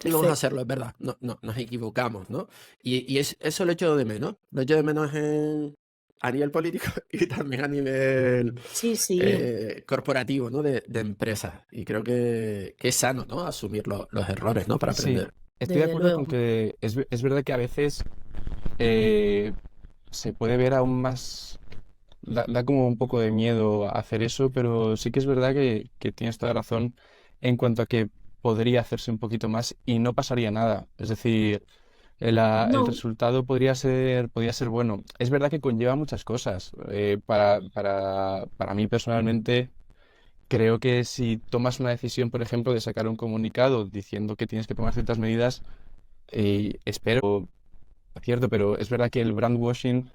y vamos a Perfecto. hacerlo, es verdad. No, nos equivocamos, ¿no? Y eso lo echo de menos. Lo echo de menos a nivel político y también a nivel Sí, sí. corporativo, ¿no? De empresas. Y creo que es sano, ¿no? Asumir los errores, ¿no? Para Sí, aprender. estoy de Desde acuerdo con luego. que es verdad que a veces eh, se puede ver aún más, da como un poco de miedo hacer eso, pero sí que es verdad que tienes toda razón en cuanto a que podría hacerse un poquito más y no pasaría nada. Es decir, el No, resultado podría ser bueno. Es verdad que conlleva muchas cosas. Para mí personalmente, creo que si tomas una decisión, por ejemplo, de sacar un comunicado diciendo que tienes que tomar ciertas medidas, espero, cierto, pero es verdad que el brand washing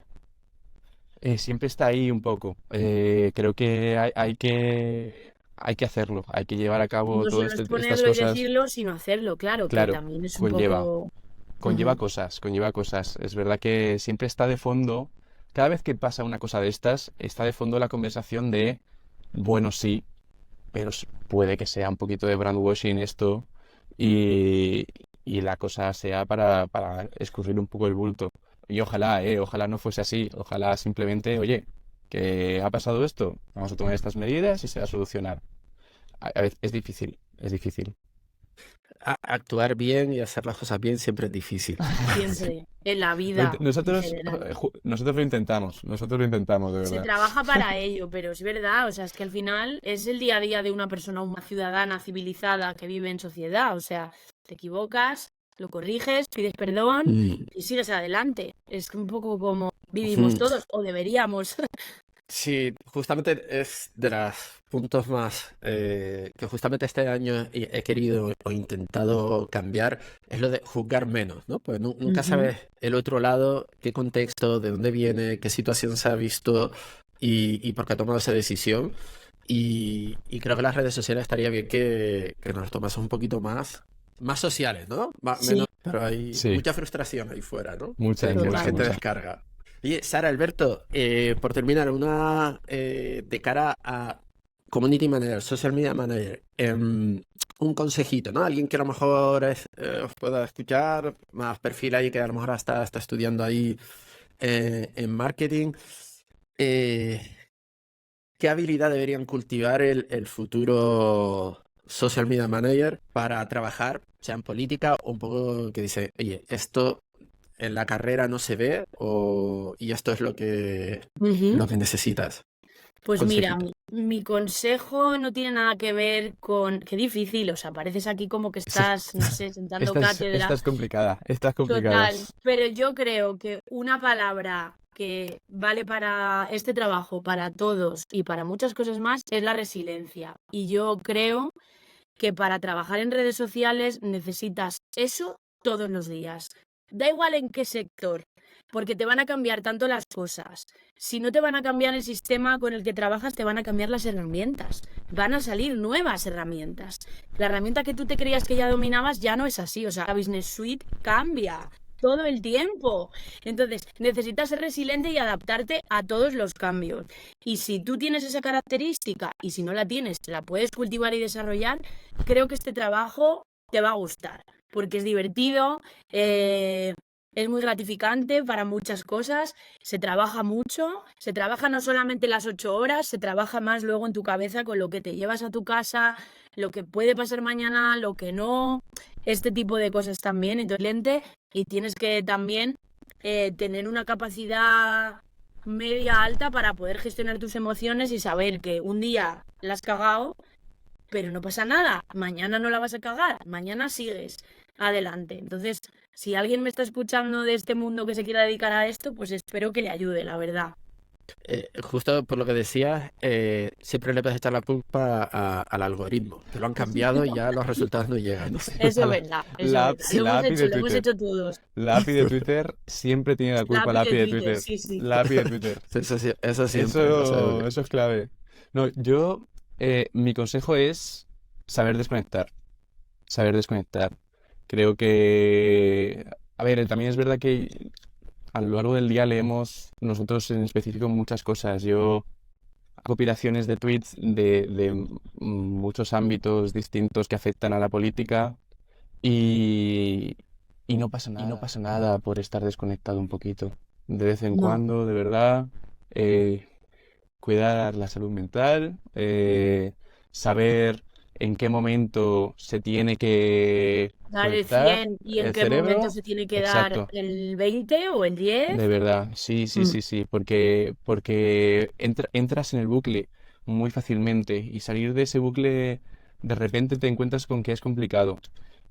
siempre está ahí un poco. Creo que hay que hacerlo, hay que llevar a cabo no solo todas es estas ponerlo y cosas. decirlo, sino hacerlo, claro, que Claro, también es un conlleva. poco... Conlleva Ujú. cosas, conlleva cosas. Es verdad que siempre está de fondo, cada vez que pasa una cosa de estas, está de fondo la conversación de, bueno, sí, pero puede que sea un poquito de brandwashing esto y, y la cosa sea para escurrir un poco el bulto. Y ojalá no fuese así, ojalá simplemente, oye, que ha pasado esto, vamos a tomar estas medidas y se va a solucionar. A veces es difícil, es difícil. Actuar bien y hacer las cosas bien siempre es difícil. Siempre, en la vida en Nosotros, general. nosotros lo intentamos, de Se verdad. trabaja para ello, pero es verdad, o sea, es que al final es el día a día de una persona, una ciudadana civilizada que vive en sociedad, o sea, te equivocas, lo corriges, pides perdón Mm. y sigues adelante. Es un poco como vivimos Mm. todos, o deberíamos. Sí, justamente es de los puntos más que justamente este año he querido o intentado cambiar, es lo de juzgar menos, ¿no? Pues nunca Ujú. sabes el otro lado, qué contexto, de dónde viene, qué situación se ha visto y por qué ha tomado esa decisión. Y creo que las redes sociales estaría bien que nos tomase un poquito más sociales, ¿no? Sí, Menos, pero hay Sí, mucha frustración ahí fuera, ¿no? mucha, Que la mucha, gente total. mucha. descarga. Oye, Sara, Alberto, por terminar, de cara a Community Manager, Social Media Manager, un consejito, ¿no? Alguien que a lo mejor os pueda escuchar, más perfil ahí que a lo mejor está estudiando ahí en marketing. Eh, ¿Qué habilidad deberían cultivar el futuro Social Media Manager para trabajar, sea en política o un poco que dice, oye, esto en la carrera no se ve y esto es Ujú. lo que necesitas? Pues mira, Consejito. mi consejo no tiene nada que ver con... Qué difícil, o sea, pareces aquí como que Esta, estás, no sé, sentando esta cátedra. es complicada, esta es complicada. Total, pero yo creo que una palabra que vale para este trabajo, para todos y para muchas cosas más, es la resiliencia. Y yo creo que para trabajar en redes sociales necesitas eso todos los días. Da igual en qué sector, porque te van a cambiar tanto las cosas. Si no te van a cambiar el sistema con el que trabajas, te van a cambiar las herramientas. Van a salir nuevas herramientas. La herramienta que tú te creías que ya dominabas ya no es así. O sea, la Business Suite cambia todo el tiempo. Entonces, necesitas ser resiliente y adaptarte a todos los cambios. Y si tú tienes esa característica y si no la tienes, la puedes cultivar y desarrollar, creo que este trabajo te va a gustar, porque es divertido, es muy gratificante para muchas cosas, se trabaja mucho, se trabaja no solamente las 8 horas, se trabaja más luego en tu cabeza con lo que te llevas a tu casa, lo que puede pasar mañana, lo que no, este tipo de cosas también, entonces, y tienes que también tener una capacidad media alta para poder gestionar tus emociones y saber que un día la has cagado, pero no pasa nada, mañana no la vas a cagar, mañana sigues adelante. Entonces, si alguien me está escuchando de este mundo que se quiera dedicar a esto, pues espero que le ayude, la verdad. Justo por lo que decías, siempre le puedes echar la culpa al algoritmo, que lo han cambiado y ya los resultados no llegan. ¿No? Eso es verdad, eso La, es verdad. Lo la hemos API hecho, de lo hemos Twitter. hecho todos. La API de Twitter siempre tiene la La culpa, la API API de de Twitter, Twitter. sí, sí. La API de Twitter. Eso siempre. Eso es clave. No, mi consejo es saber desconectar. Saber desconectar. Creo que, a ver, también es verdad que a lo largo del día leemos nosotros en específico muchas cosas. Yo hago compilaciones de tweets de muchos ámbitos distintos que afectan a la política y, y no pasa nada por estar desconectado un poquito. De vez en No, cuando, de verdad, eh, cuidar la salud mental, saber en qué momento se tiene que dar el conectar 100 y en el qué momento cerebro. se tiene que dar Exacto, el 20 o el 10. de verdad, sí, sí, Mm. sí, sí, porque entras en el bucle muy fácilmente y salir de ese bucle de repente te encuentras con que es complicado.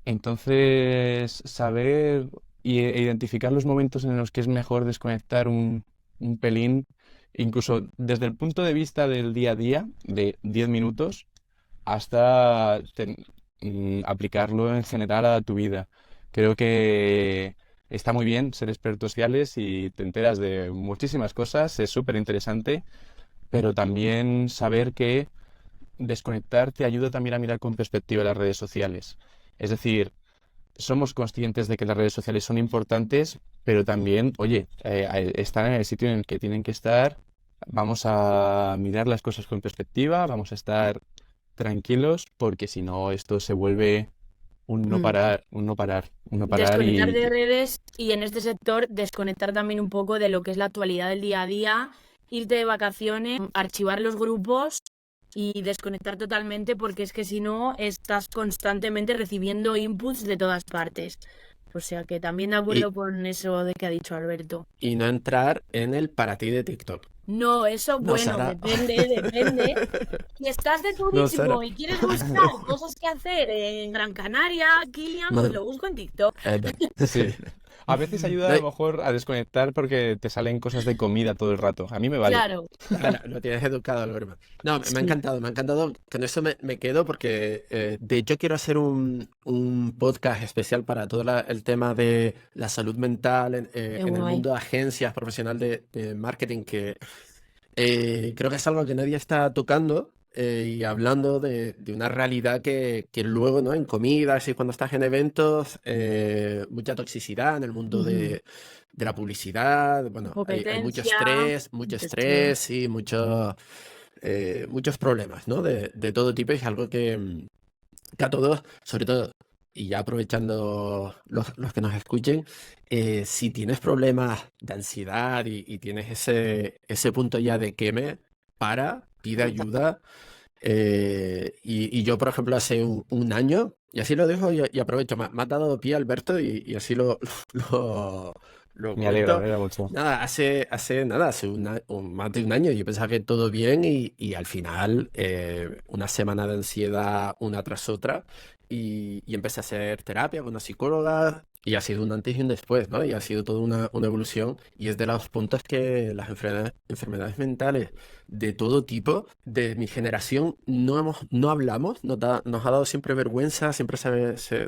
Entonces, saber e identificar los momentos en los que es mejor desconectar un pelín, incluso desde el punto de vista del día a día, de 10 minutos, hasta aplicarlo en general a tu vida. Creo que está muy bien ser expertos sociales y te enteras de muchísimas cosas, es súper interesante, pero también saber que desconectar te ayuda también a mirar con perspectiva las redes sociales. Es decir, somos conscientes de que las redes sociales son importantes, pero también, oye, están en el sitio en el que tienen que estar. Vamos a mirar las cosas con perspectiva, vamos a estar tranquilos, porque si no, esto se vuelve un no Mm. parar, un no parar, un no parar Desconectar de y redes y en este sector desconectar también un poco de lo que es la actualidad del día a día, irte de vacaciones, archivar los grupos y desconectar totalmente porque es que si no estás constantemente recibiendo inputs de todas partes. O sea que también de Y, acuerdo con eso de que ha dicho Alberto. y no entrar en el para ti de TikTok. No, eso No, bueno, Sara. depende. Si estás de No, Sara. turismo y quieres buscar cosas que hacer en Gran Canaria, Kilian, pues No, lo busco en TikTok. sí. A veces ayuda a No, lo mejor a desconectar porque te salen cosas de comida todo el rato. A mí me vale. Claro, claro, lo tienes educado, Alberto. No, me ha sí. encantado. Con eso me quedo porque de hecho quiero hacer un podcast especial para todo el tema de la salud mental Qué en el guay. mundo de agencias profesional de marketing, que creo que es algo que nadie está tocando y hablando de una realidad que luego, ¿no? En comidas y cuando estás en eventos, mucha toxicidad en el mundo Ujú. de la publicidad. Bueno, hay mucho Competencia, mucho mucho estrés. estrés y muchos problemas, ¿no? De todo tipo y es algo que a todos, sobre todo, y ya aprovechando los que nos escuchen, si tienes problemas de ansiedad y tienes ese punto ya de queme, pide ayuda. Y yo, por ejemplo, hace un año, y así lo dejo y aprovecho, me ha dado pie Alberto y así lo, lo Me alegra cuento. mucho. Nada, hace más de un año yo pensaba que todo bien y al final una semana de ansiedad una tras otra y empecé a hacer terapia con una psicóloga Y ha sido un antes y un después, ¿no? Y ha sido toda una evolución. Y es de los puntos que las enfermedades mentales de todo tipo, de mi generación, no hablamos, nos ha dado siempre vergüenza, siempre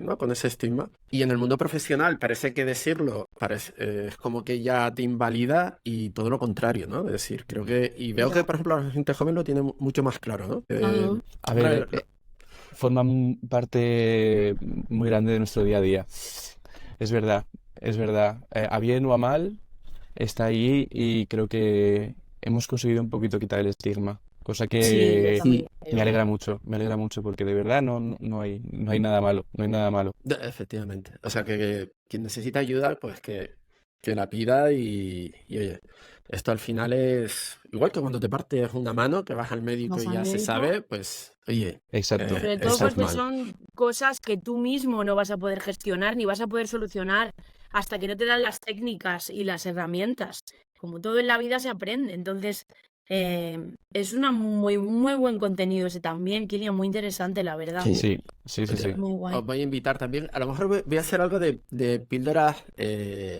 ¿no? Con ese estigma. Y en el mundo profesional parece que decirlo es como que ya te invalida y todo lo contrario, ¿no? Es decir, creo que... Y veo que, por ejemplo, la gente joven lo tiene mucho más claro, ¿no? Ajá. A ver, forman parte muy grande de nuestro día a día. Es verdad, es verdad. A bien o a mal, está ahí y creo que hemos conseguido un poquito quitar el estigma, cosa Sí, yo que también me creo. alegra mucho porque de verdad no hay nada malo, no hay nada malo. Efectivamente. O sea, que quien necesita ayuda, pues que la pida y oye, esto al final es igual que cuando te partes una mano, que vas al médico Vas y al ya se médico. sabe, pues oye, Exacto, Sobre todo es porque normal. son cosas que tú mismo no vas a poder gestionar ni vas a poder solucionar hasta que no te dan las técnicas y las herramientas. Como todo en la vida se aprende. Entonces, es una muy buen contenido ese también, Kilian, muy interesante, la verdad. Sí. sí. Muy guay. Os voy a invitar también. A lo mejor voy a hacer algo de píldoras.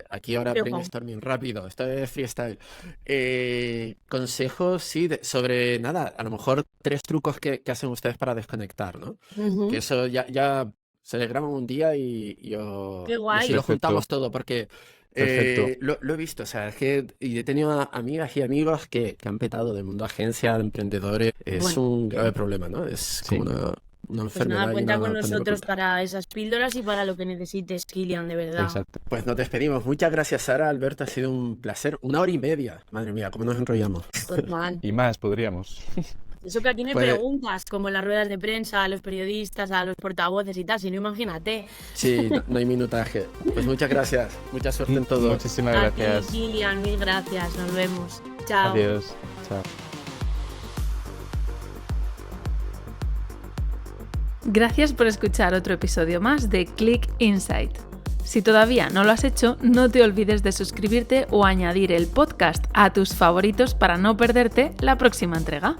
Aquí ahora Pero, brainstorming rápido. Esto es freestyle. Consejos, sí, sobre nada. A lo mejor 3 trucos que hacen ustedes para desconectar, ¿no? ujú, Que eso ya se le graban un día y qué así guay. lo Perfecto, juntamos todo, porque perfecto. lo he visto, o sea, es que y he tenido amigas y amigos que han petado del mundo agencia, de emprendedores. Es Bueno, un grave problema, ¿no? Es Sí. como una pues enfermedad nada, y cuenta con una pandemia nosotros oculta. para esas píldoras y para lo que necesites, Kilian, de verdad. Exacto. Pues nos despedimos. Muchas gracias, Sara, Alberto, ha sido un placer. 1 hora y media. Madre mía, cómo nos enrollamos. Total. Y más podríamos. Eso que aquí no hay Pues preguntas, como en las ruedas de prensa, a los periodistas, a los portavoces y tal, si no, imagínate. sí, no hay minutaje. Pues muchas gracias. Mucha suerte en todo. Muchísimas A ti, gracias. Kilian, mil gracias. Nos vemos. Chao. Adiós. Chao. Gracias por escuchar otro episodio más de Click Insight. Si todavía no lo has hecho, no te olvides de suscribirte o añadir el podcast a tus favoritos para no perderte la próxima entrega.